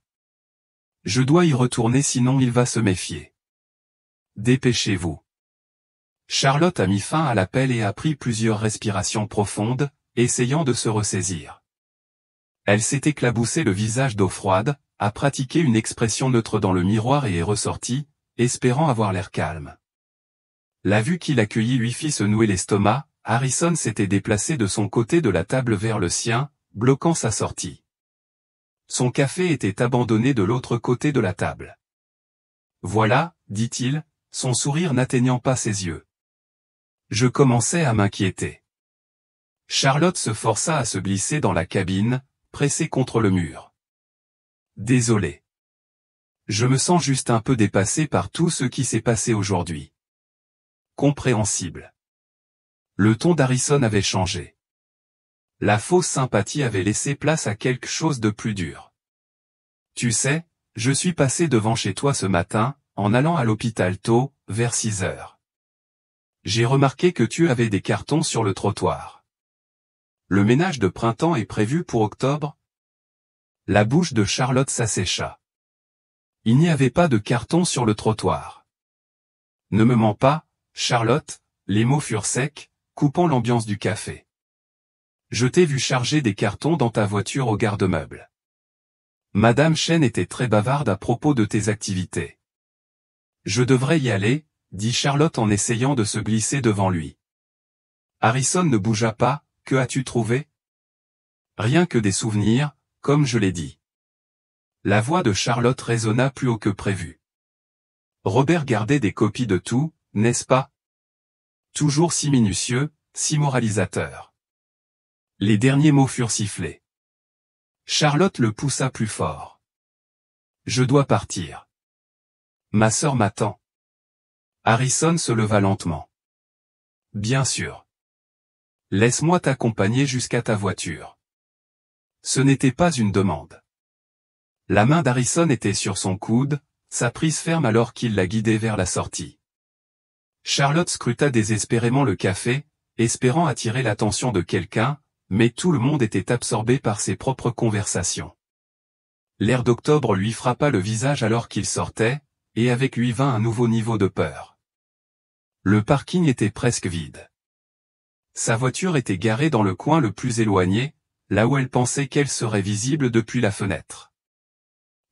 Je dois y retourner sinon il va se méfier. Dépêchez-vous. Charlotte a mis fin à l'appel et a pris plusieurs respirations profondes, essayant de se ressaisir. Elle s'est éclaboussé le visage d'eau froide, a pratiqué une expression neutre dans le miroir et est ressortie, espérant avoir l'air calme. La vue qui l'accueillit lui fit se nouer l'estomac, Harrison s'était déplacé de son côté de la table vers le sien, bloquant sa sortie. Son café était abandonné de l'autre côté de la table. Voilà, dit-il, son sourire n'atteignant pas ses yeux. Je commençais à m'inquiéter. Charlotte se força à se glisser dans la cabine, pressée contre le mur. Désolé. Je me sens juste un peu dépassé par tout ce qui s'est passé aujourd'hui. Compréhensible. Le ton d'Harrison avait changé. La fausse sympathie avait laissé place à quelque chose de plus dur. Tu sais, je suis passé devant chez toi ce matin, en allant à l'hôpital tôt, vers 6 heures. J'ai remarqué que tu avais des cartons sur le trottoir. Le ménage de printemps est prévu pour octobre? La bouche de Charlotte s'assécha. Il n'y avait pas de carton sur le trottoir. Ne me mens pas, Charlotte, les mots furent secs, coupant l'ambiance du café. Je t'ai vu charger des cartons dans ta voiture au garde-meubles. Madame Chen était très bavarde à propos de tes activités. Je devrais y aller, dit Charlotte en essayant de se glisser devant lui. Harrison ne bougea pas, que as-tu trouvé? Rien que des souvenirs, comme je l'ai dit. La voix de Charlotte résonna plus haut que prévu. Robert gardait des copies de tout, n'est-ce pas? Toujours si minutieux, si moralisateur. Les derniers mots furent sifflés. Charlotte le poussa plus fort. Je dois partir. Ma sœur m'attend. Harrison se leva lentement. Bien sûr. Laisse-moi t'accompagner jusqu'à ta voiture. Ce n'était pas une demande. La main d'Harrison était sur son coude, sa prise ferme alors qu'il la guidait vers la sortie. Charlotte scruta désespérément le café, espérant attirer l'attention de quelqu'un, mais tout le monde était absorbé par ses propres conversations. L'air d'octobre lui frappa le visage alors qu'il sortait, et avec lui vint un nouveau niveau de peur. Le parking était presque vide. Sa voiture était garée dans le coin le plus éloigné, là où elle pensait qu'elle serait visible depuis la fenêtre.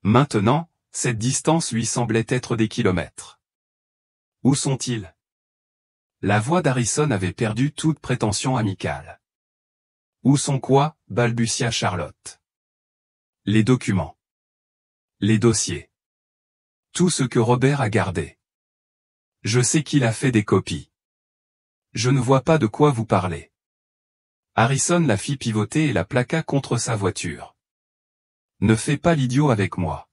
Maintenant, cette distance lui semblait être des kilomètres. Où sont-ils? La voix d'Harrison avait perdu toute prétention amicale. Où sont quoi? Balbutia Charlotte. Les documents. Les dossiers. Tout ce que Robert a gardé. Je sais qu'il a fait des copies. Je ne vois pas de quoi vous parlez. Harrison la fit pivoter et la plaqua contre sa voiture. Ne fais pas l'idiot avec moi.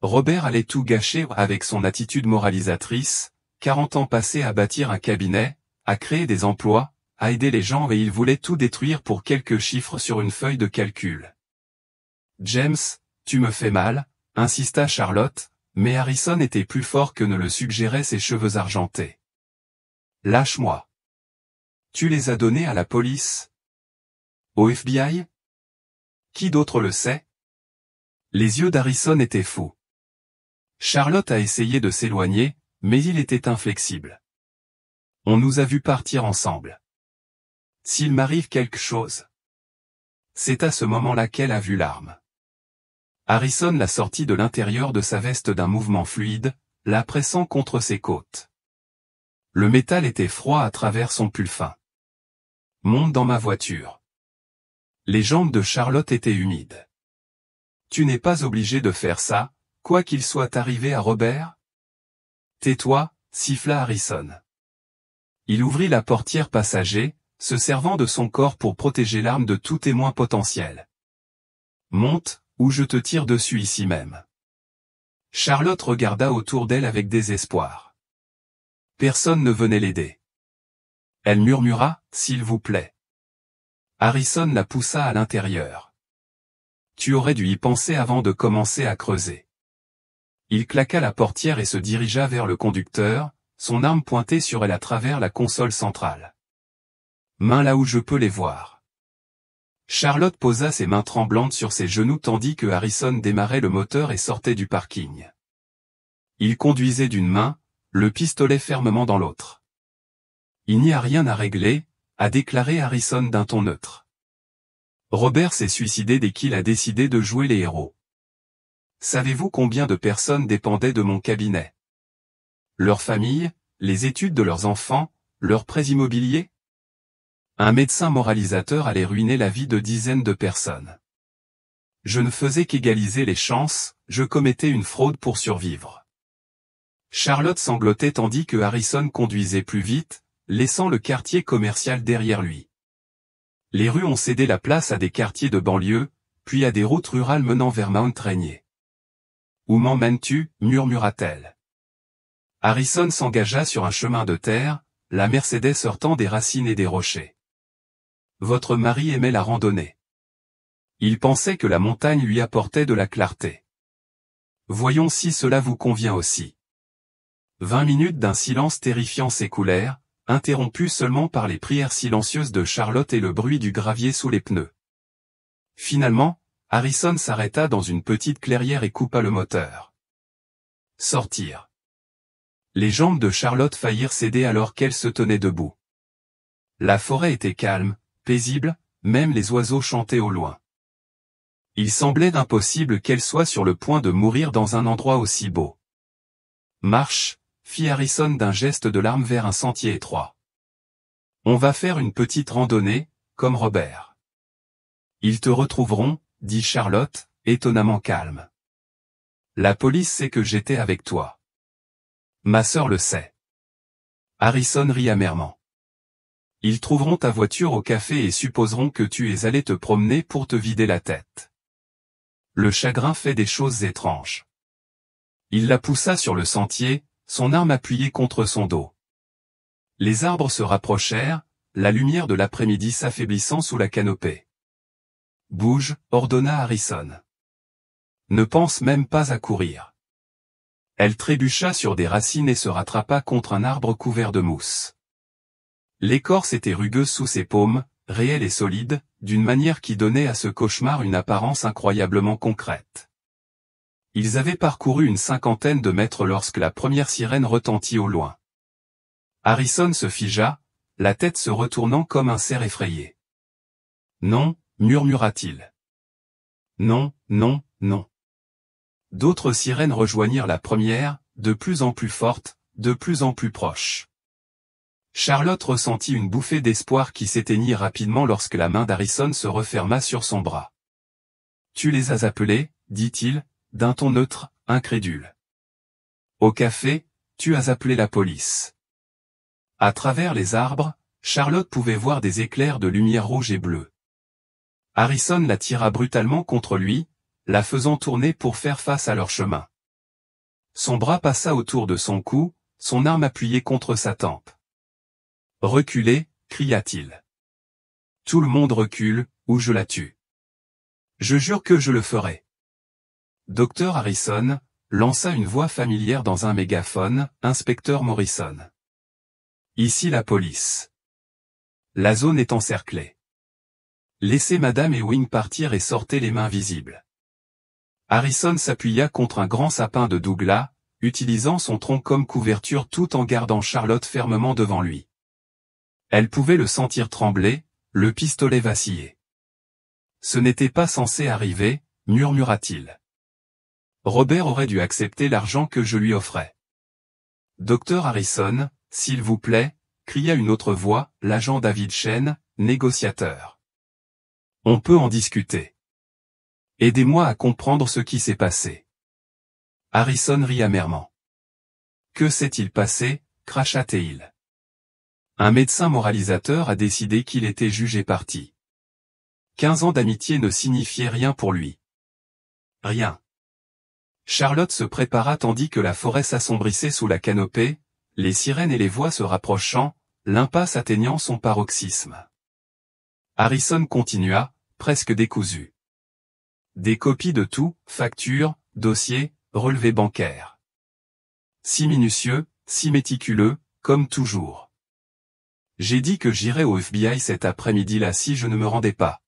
Robert allait tout gâcher avec son attitude moralisatrice, 40 ans passés à bâtir un cabinet, à créer des emplois, à aider les gens et il voulait tout détruire pour quelques chiffres sur une feuille de calcul. James, tu me fais mal, insista Charlotte, mais Harrison était plus fort que ne le suggéraient ses cheveux argentés. Lâche-moi. Tu les as donnés à la police? Au FBI? Qui d'autre le sait? Les yeux d'Harrison étaient fous. Charlotte a essayé de s'éloigner, mais il était inflexible. On nous a vus partir ensemble. S'il m'arrive quelque chose. C'est à ce moment-là qu'elle a vu l'arme. Harrison la sortit de l'intérieur de sa veste d'un mouvement fluide, la pressant contre ses côtes. Le métal était froid à travers son pull fin. Monte dans ma voiture. Les jambes de Charlotte étaient humides. Tu n'es pas obligé de faire ça, quoi qu'il soit arrivé à Robert? Tais-toi, siffla Harrison. Il ouvrit la portière passager, se servant de son corps pour protéger l'arme de tout témoin potentiel. Monte, ou je te tire dessus ici même. Charlotte regarda autour d'elle avec désespoir. Personne ne venait l'aider. Elle murmura, s'il vous plaît. Harrison la poussa à l'intérieur. Tu aurais dû y penser avant de commencer à creuser. Il claqua la portière et se dirigea vers le conducteur, son arme pointée sur elle à travers la console centrale. Mains là où je peux les voir. Charlotte posa ses mains tremblantes sur ses genoux tandis que Harrison démarrait le moteur et sortait du parking. Il conduisait d'une main, le pistolet fermement dans l'autre. Il n'y a rien à régler, a déclaré Harrison d'un ton neutre. Robert s'est suicidé dès qu'il a décidé de jouer les héros. Savez-vous combien de personnes dépendaient de mon cabinet? Leur famille, les études de leurs enfants, leurs prêts immobiliers? Un médecin moralisateur allait ruiner la vie de dizaines de personnes. Je ne faisais qu'égaliser les chances, je commettais une fraude pour survivre. Charlotte sanglotait tandis que Harrison conduisait plus vite, laissant le quartier commercial derrière lui. Les rues ont cédé la place à des quartiers de banlieue, puis à des routes rurales menant vers Mount Rainier. Où m'emmènes-tu? Murmura-t-elle. Harrison s'engagea sur un chemin de terre, la Mercedes sortant des racines et des rochers. Votre mari aimait la randonnée. Il pensait que la montagne lui apportait de la clarté. Voyons si cela vous convient aussi. 20 minutes d'un silence terrifiant s'écoulèrent, interrompus seulement par les prières silencieuses de Charlotte et le bruit du gravier sous les pneus. Finalement, Harrison s'arrêta dans une petite clairière et coupa le moteur. Sortir. Les jambes de Charlotte faillirent céder alors qu'elle se tenait debout. La forêt était calme, paisible, même les oiseaux chantaient au loin. Il semblait impossible qu'elle soit sur le point de mourir dans un endroit aussi beau. Marche, fit Harrison d'un geste de l'arme vers un sentier étroit. On va faire une petite randonnée, comme Robert. Ils te retrouveront, dit Charlotte, étonnamment calme. La police sait que j'étais avec toi. Ma sœur le sait. Harrison rit amèrement. Ils trouveront ta voiture au café et supposeront que tu es allé te promener pour te vider la tête. Le chagrin fait des choses étranges. Il la poussa sur le sentier, son arme appuyée contre son dos. Les arbres se rapprochèrent, la lumière de l'après-midi s'affaiblissant sous la canopée. Bouge, ordonna Harrison. Ne pense même pas à courir. Elle trébucha sur des racines et se rattrapa contre un arbre couvert de mousse. L'écorce était rugueuse sous ses paumes, réelle et solide, d'une manière qui donnait à ce cauchemar une apparence incroyablement concrète. Ils avaient parcouru une 50aine de mètres lorsque la première sirène retentit au loin. Harrison se figea, la tête se retournant comme un cerf effrayé. « Non » murmura-t-il. « Non, non, non. » D'autres sirènes rejoignirent la première, de plus en plus fortes, de plus en plus proches. Charlotte ressentit une bouffée d'espoir qui s'éteignit rapidement lorsque la main d'Harrison se referma sur son bras. « Tu les as appelés » dit-il, d'un ton neutre, incrédule. « Au café, tu as appelé la police. » À travers les arbres, Charlotte pouvait voir des éclairs de lumière rouge et bleue. Harrison la tira brutalement contre lui, la faisant tourner pour faire face à leur chemin. Son bras passa autour de son cou, son arme appuyée contre sa tempe. « Reculez » cria-t-il. « Tout le monde recule, ou je la tue. Je jure que je le ferai. » Dr Harrison lança une voix familière dans un mégaphone, « Inspecteur Morrison. Ici la police. La zone est encerclée. Laissez Madame Ewing partir et sortez les mains visibles. » Harrison s'appuya contre un grand sapin de Douglas, utilisant son tronc comme couverture tout en gardant Charlotte fermement devant lui. Elle pouvait le sentir trembler, le pistolet vaciller. « Ce n'était pas censé arriver, » murmura-t-il. « Robert aurait dû accepter l'argent que je lui offrais. »« Dr Harrison, s'il vous plaît » cria une autre voix, l'agent David Chen, négociateur. « On peut en discuter. Aidez-moi à comprendre ce qui s'est passé. » Harrison rit amèrement. « Que s'est-il passé » cracha-t-il. « Un médecin moralisateur a décidé qu'il était jugé parti. 15 ans d'amitié ne signifiaient rien pour lui. Rien. » Charlotte se prépara tandis que la forêt s'assombrissait sous la canopée, les sirènes et les voix se rapprochant, l'impasse atteignant son paroxysme. Harrison continua, presque décousu. Des copies de tout, factures, dossiers, relevés bancaires. Si minutieux, si méticuleux, comme toujours. J'ai dit que j'irais au FBI cet après-midi-là si je ne me rendais pas.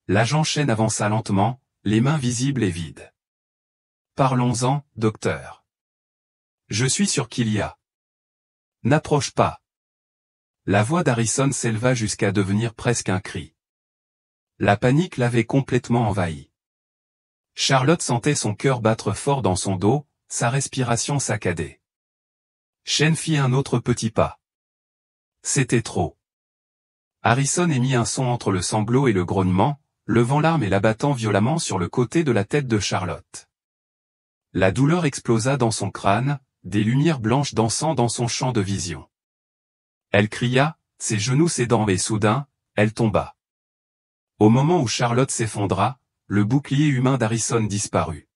L'agent Chen avança lentement, les mains visibles et vides. Parlons-en, docteur. Je suis sûr qu'il y a. N'approche pas. La voix d'Harrison s'éleva jusqu'à devenir presque un cri. La panique l'avait complètement envahi. Charlotte sentait son cœur battre fort dans son dos, sa respiration saccadée. Chen fit un autre petit pas. C'était trop. Harrison émit un son entre le sanglot et le grognement, levant l'arme et l'abattant violemment sur le côté de la tête de Charlotte. La douleur explosa dans son crâne, des lumières blanches dansant dans son champ de vision. Elle cria, ses genoux cédant et soudain, elle tomba. Au moment où Charlotte s'effondra, le bouclier humain d'Harrison disparut.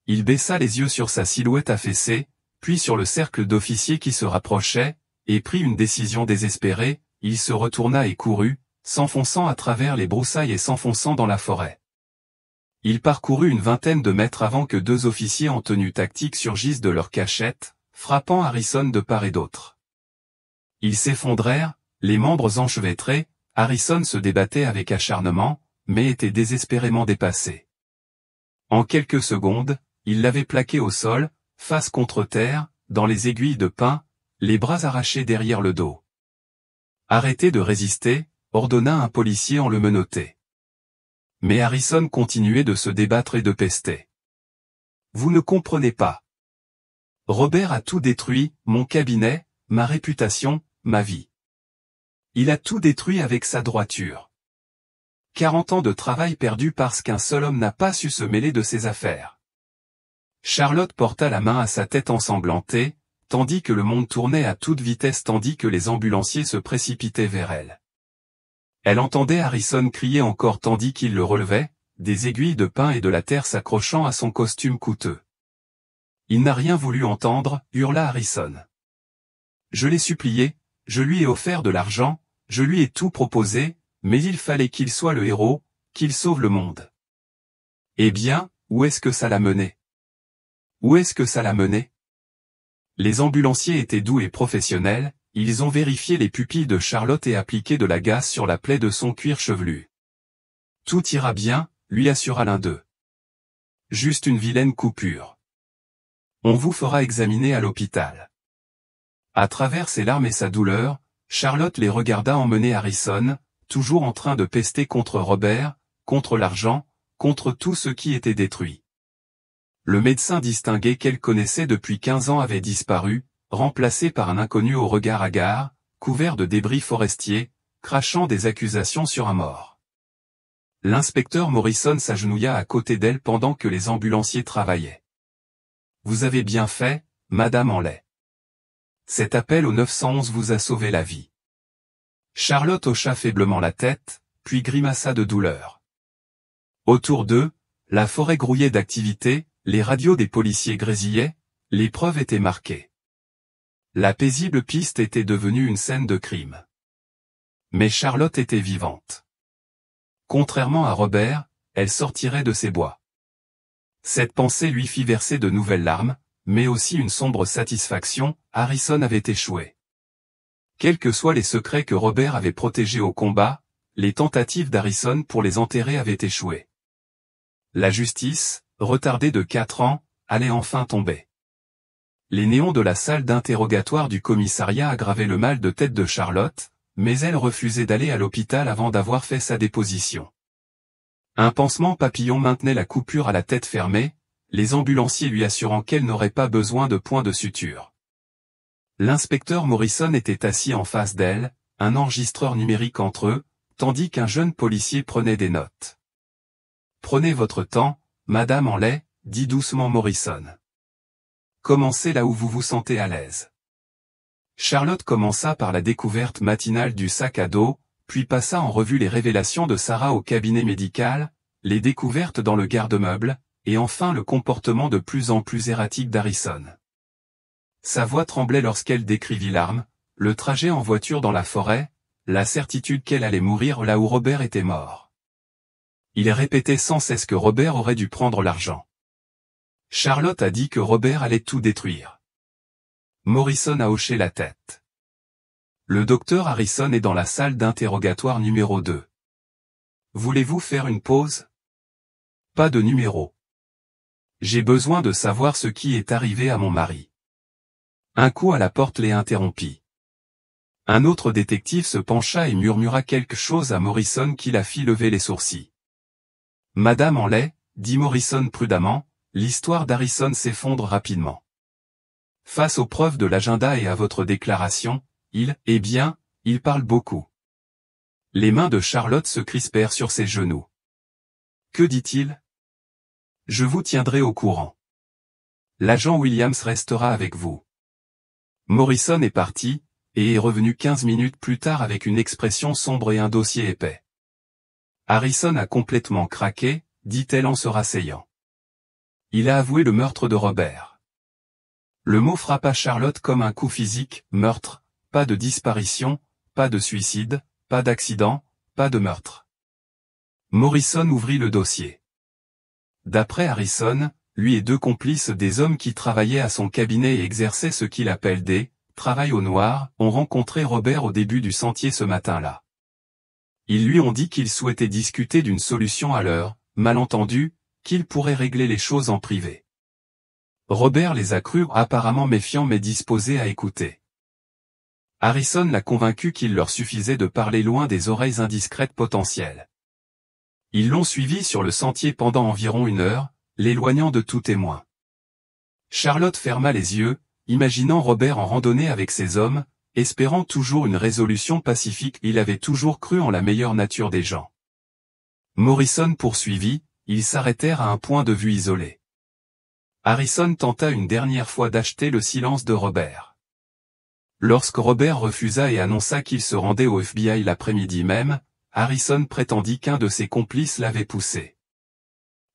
Il baissa les yeux sur sa silhouette affaissée, puis sur le cercle d'officiers qui se rapprochaient, et prit une décision désespérée, il se retourna et courut, s'enfonçant à travers les broussailles et s'enfonçant dans la forêt. Il parcourut une vingtaine de mètres avant que 2 officiers en tenue tactique surgissent de leur cachette, frappant Harrison de part et d'autre. Ils s'effondrèrent, les membres enchevêtrés, Harrison se débattait avec acharnement, mais était désespérément dépassé. En quelques secondes, il l'avait plaqué au sol, face contre terre, dans les aiguilles de pin, les bras arrachés derrière le dos. « Arrêtez de résister » ordonna un policier en le menottait. Mais Harrison continuait de se débattre et de pester. « Vous ne comprenez pas. Robert a tout détruit, mon cabinet, ma réputation, ma vie. Il a tout détruit avec sa droiture. 40 ans de travail perdu parce qu'un seul homme n'a pas su se mêler de ses affaires. » Charlotte porta la main à sa tête ensanglantée, tandis que le monde tournait à toute vitesse tandis que les ambulanciers se précipitaient vers elle. Elle entendait Harrison crier encore tandis qu'il le relevait, des aiguilles de pin et de la terre s'accrochant à son costume coûteux. « Il n'a rien voulu entendre » hurla Harrison. « Je l'ai supplié, je lui ai offert de l'argent, je lui ai tout proposé, mais il fallait qu'il soit le héros, qu'il sauve le monde. » Eh bien, où est-ce que ça l'a mené? Où est-ce que ça l'a mené? Les ambulanciers étaient doux et professionnels, ils ont vérifié les pupilles de Charlotte et appliqué de la gaze sur la plaie de son cuir chevelu. « Tout ira bien » lui assura l'un d'eux. « juste une vilaine coupure. On vous fera examiner à l'hôpital. À travers ses larmes et sa douleur, Charlotte les regarda emmener Harrison, toujours en train de pester contre Robert, contre l'argent, contre tout ce qui était détruit. Le médecin distingué qu'elle connaissait depuis 15 ans avait disparu, remplacé par un inconnu au regard hagard, couvert de débris forestiers, crachant des accusations sur un mort. L'inspecteur Morrison s'agenouilla à côté d'elle pendant que les ambulanciers travaillaient. « Vous avez bien fait, Madame Henley. Cet appel au 911 vous a sauvé la vie. » Charlotte hocha faiblement la tête, puis grimaça de douleur. Autour d'eux, la forêt grouillait d'activité, les radios des policiers grésillaient, les preuves étaient marquées. La paisible piste était devenue une scène de crime. Mais Charlotte était vivante. Contrairement à Robert, elle sortirait de ces bois. Cette pensée lui fit verser de nouvelles larmes, mais aussi une sombre satisfaction, Harrison avait échoué. Quels que soient les secrets que Robert avait protégés au combat, les tentatives d'Harrison pour les enterrer avaient échoué. La justice, retardée de 4 ans, allait enfin tomber. Les néons de la salle d'interrogatoire du commissariat aggravaient le mal de tête de Charlotte, mais elle refusait d'aller à l'hôpital avant d'avoir fait sa déposition. Un pansement papillon maintenait la coupure à la tête fermée, les ambulanciers lui assurant qu'elle n'aurait pas besoin de point de suture. L'inspecteur Morrison était assis en face d'elle, un enregistreur numérique entre eux, tandis qu'un jeune policier prenait des notes. « Prenez votre temps, Madame Henley, » dit doucement Morrison. « Commencez là où vous vous sentez à l'aise. » Charlotte commença par la découverte matinale du sac à dos, puis passa en revue les révélations de Sarah au cabinet médical, les découvertes dans le garde-meuble, et enfin le comportement de plus en plus erratique d'Harrison. Sa voix tremblait lorsqu'elle décrivit l'arme, le trajet en voiture dans la forêt, la certitude qu'elle allait mourir là où Robert était mort. Il répétait sans cesse que Robert aurait dû prendre l'argent. Charlotte a dit que Robert allait tout détruire. Morrison a hoché la tête. Le docteur Harrison est dans la salle d'interrogatoire numéro 2. Voulez-vous faire une pause? Pas de numéro. J'ai besoin de savoir ce qui est arrivé à mon mari. Un coup à la porte les interrompit. Un autre détective se pencha et murmura quelque chose à Morrison qui la fit lever les sourcils. Madame Henley, dit Morrison prudemment, l'histoire d'Harrison s'effondre rapidement. Face aux preuves de l'agenda et à votre déclaration, il parle beaucoup. Les mains de Charlotte se crispèrent sur ses genoux. Que dit-il? Je vous tiendrai au courant. L'agent Williams restera avec vous. Morrison est parti, et est revenu 15 minutes plus tard avec une expression sombre et un dossier épais. Harrison a complètement craqué, dit-elle en se rasseyant. Il a avoué le meurtre de Robert. Le mot frappa Charlotte comme un coup physique, meurtre, pas de disparition, pas de suicide, pas d'accident, pas de meurtre. Morrison ouvrit le dossier. D'après Harrison, lui et 2 complices des hommes qui travaillaient à son cabinet et exerçaient ce qu'il appelle des « travail au noir » ont rencontré Robert au début du sentier ce matin-là. Ils lui ont dit qu'ils souhaitaient discuter d'une solution à leur malentendu, qu'ils pourraient régler les choses en privé. Robert les a crus apparemment méfiants mais disposés à écouter. Harrison l'a convaincu qu'il leur suffisait de parler loin des oreilles indiscrètes potentielles. Ils l'ont suivi sur le sentier pendant environ 1 heure, l'éloignant de tout témoin. Charlotte ferma les yeux, imaginant Robert en randonnée avec ses hommes, espérant toujours une résolution pacifique. Il avait toujours cru en la meilleure nature des gens. Morrison poursuivit, ils s'arrêtèrent à un point de vue isolé. Harrison tenta une dernière fois d'acheter le silence de Robert. Lorsque Robert refusa et annonça qu'il se rendait au FBI l'après-midi même, Harrison prétendit qu'un de ses complices l'avait poussé.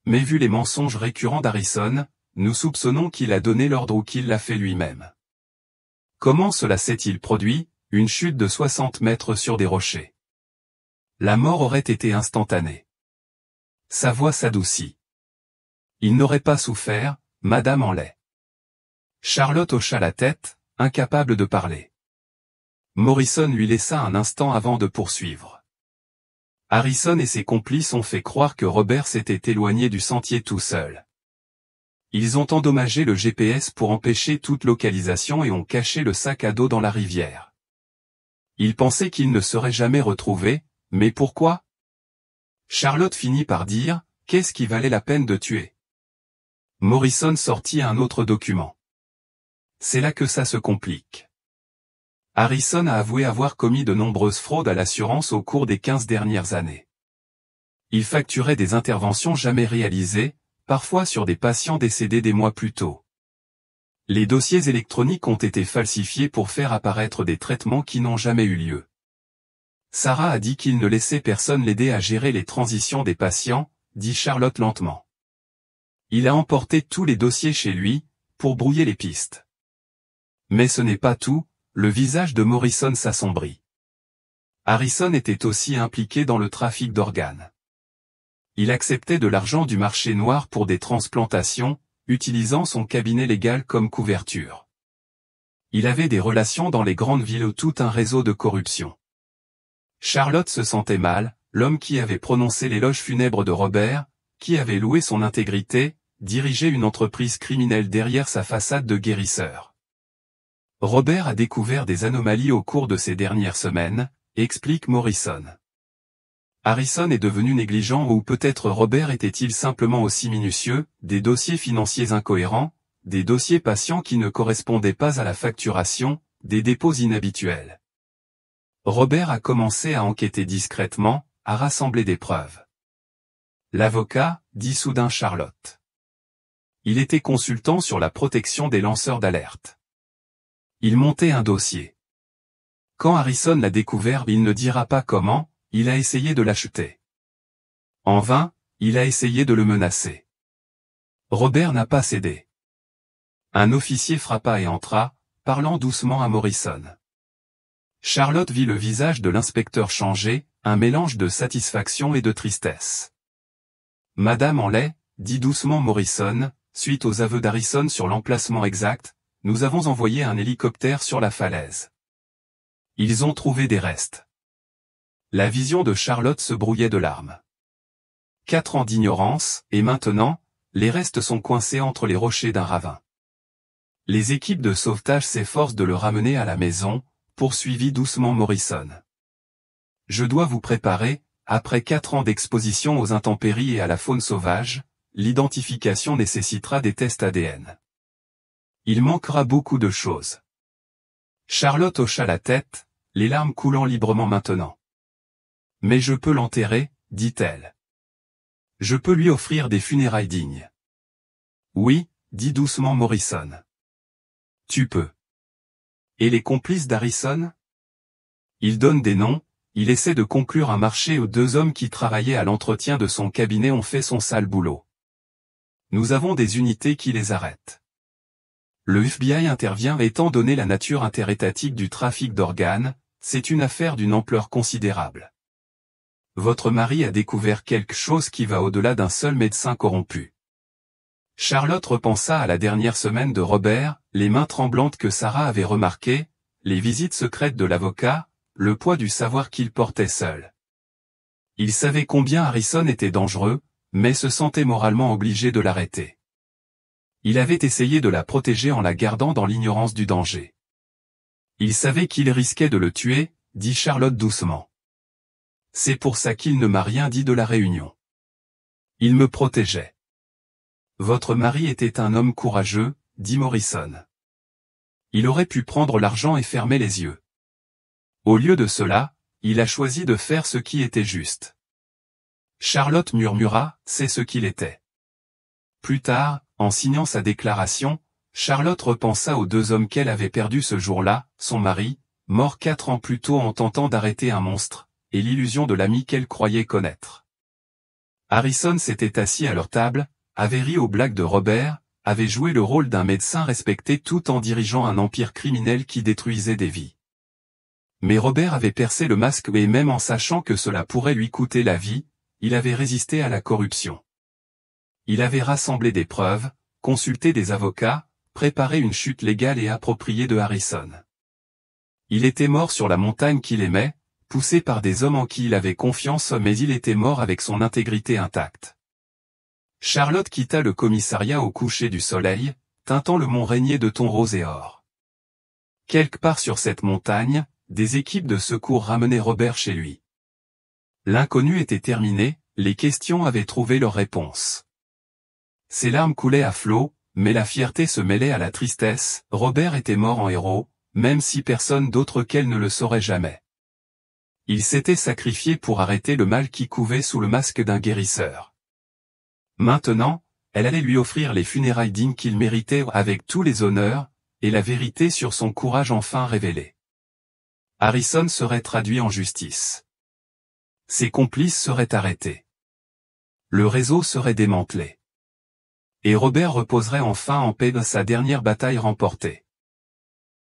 Mais vu les mensonges récurrents d'Harrison, nous soupçonnons qu'il a donné l'ordre ou qu'il l'a fait lui-même. Comment cela s'est-il produit? Une chute de 60 mètres sur des rochers. La mort aurait été instantanée. Sa voix s'adoucit. Il n'aurait pas souffert, Madame Henley. Charlotte hocha la tête, incapable de parler. Morrison lui laissa un instant avant de poursuivre. Harrison et ses complices ont fait croire que Robert s'était éloigné du sentier tout seul. Ils ont endommagé le GPS pour empêcher toute localisation et ont caché le sac à dos dans la rivière. Ils pensaient qu'ils ne seraient jamais retrouvés, mais pourquoi? Charlotte finit par dire, qu'est-ce qui valait la peine de tuer? Morrison sortit un autre document. C'est là que ça se complique. Harrison a avoué avoir commis de nombreuses fraudes à l'assurance au cours des 15 dernières années. Il facturait des interventions jamais réalisées, parfois sur des patients décédés des mois plus tôt. Les dossiers électroniques ont été falsifiés pour faire apparaître des traitements qui n'ont jamais eu lieu. Sarah a dit qu'il ne laissait personne l'aider à gérer les transitions des patients, dit Charlotte lentement. Il a emporté tous les dossiers chez lui, pour brouiller les pistes. Mais ce n'est pas tout, le visage de Morrison s'assombrit. Harrison était aussi impliqué dans le trafic d'organes. Il acceptait de l'argent du marché noir pour des transplantations, utilisant son cabinet légal comme couverture. Il avait des relations dans les grandes villes où tout un réseau de corruption. Charlotte se sentait mal, l'homme qui avait prononcé l'éloge funèbre de Robert, qui avait loué son intégrité, dirigeait une entreprise criminelle derrière sa façade de guérisseur. Robert a découvert des anomalies au cours de ces dernières semaines, explique Morrison. Harrison est devenu négligent ou peut-être Robert était-il simplement aussi minutieux, des dossiers financiers incohérents, des dossiers patients qui ne correspondaient pas à la facturation, des dépôts inhabituels. Robert a commencé à enquêter discrètement, à rassembler des preuves. L'avocat, dit soudain Charlotte. Il était consultant sur la protection des lanceurs d'alerte. Il montait un dossier. Quand Harrison l'a découvert, il ne dira pas comment, il a essayé de l'acheter. En vain, il a essayé de le menacer. Robert n'a pas cédé. Un officier frappa et entra, parlant doucement à Morrison. Charlotte vit le visage de l'inspecteur changer, un mélange de satisfaction et de tristesse. Madame en lait, dit doucement Morrison, suite aux aveux d'Harrison sur l'emplacement exact, nous avons envoyé un hélicoptère sur la falaise. Ils ont trouvé des restes. La vision de Charlotte se brouillait de larmes. 4 ans d'ignorance, et maintenant, les restes sont coincés entre les rochers d'un ravin. Les équipes de sauvetage s'efforcent de le ramener à la maison, poursuivit doucement Morrison. Je dois vous préparer, après 4 ans d'exposition aux intempéries et à la faune sauvage, l'identification nécessitera des tests ADN. Il manquera beaucoup de choses. Charlotte hocha la tête, les larmes coulant librement maintenant. Mais je peux l'enterrer, dit-elle. Je peux lui offrir des funérailles dignes. Oui, dit doucement Morrison. Tu peux. Et les complices d'Harrison? Il donne des noms, il essaie de conclure un marché où 2 hommes qui travaillaient à l'entretien de son cabinet ont fait son sale boulot. Nous avons des unités qui les arrêtent. Le FBI intervient étant donné la nature interétatique du trafic d'organes, c'est une affaire d'une ampleur considérable. Votre mari a découvert quelque chose qui va au-delà d'un seul médecin corrompu. Charlotte repensa à la dernière semaine de Robert, les mains tremblantes que Sarah avait remarquées, les visites secrètes de l'avocat, le poids du savoir qu'il portait seul. Il savait combien Harrison était dangereux, mais se sentait moralement obligé de l'arrêter. Il avait essayé de la protéger en la gardant dans l'ignorance du danger. Il savait qu'il risquait de le tuer, dit Charlotte doucement. C'est pour ça qu'il ne m'a rien dit de la réunion. Il me protégeait. Votre mari était un homme courageux, dit Morrison. Il aurait pu prendre l'argent et fermer les yeux. Au lieu de cela, il a choisi de faire ce qui était juste. Charlotte murmura, c'est ce qu'il était. Plus tard, en signant sa déclaration, Charlotte repensa aux 2 hommes qu'elle avait perdus ce jour-là, son mari, mort 4 ans plus tôt en tentant d'arrêter un monstre, et l'illusion de l'ami qu'elle croyait connaître. Harrison s'était assis à leur table, avait ri aux blagues de Robert, avait joué le rôle d'un médecin respecté tout en dirigeant un empire criminel qui détruisait des vies. Mais Robert avait percé le masque et même en sachant que cela pourrait lui coûter la vie, il avait résisté à la corruption. Il avait rassemblé des preuves, consulté des avocats, préparé une chute légale et appropriée de Harrison. Il était mort sur la montagne qu'il aimait, poussé par des hommes en qui il avait confiance, mais il était mort avec son intégrité intacte. Charlotte quitta le commissariat au coucher du soleil, teintant le mont Rainier de tons rose et or. Quelque part sur cette montagne, des équipes de secours ramenaient Robert chez lui. L'inconnu était terminé, les questions avaient trouvé leur réponse. Ses larmes coulaient à flots, mais la fierté se mêlait à la tristesse. Robert était mort en héros, même si personne d'autre qu'elle ne le saurait jamais. Il s'était sacrifié pour arrêter le mal qui couvait sous le masque d'un guérisseur. Maintenant, elle allait lui offrir les funérailles dignes qu'il méritait avec tous les honneurs, et la vérité sur son courage enfin révélée. Harrison serait traduit en justice. Ses complices seraient arrêtés. Le réseau serait démantelé. Et Robert reposerait enfin en paix de sa dernière bataille remportée.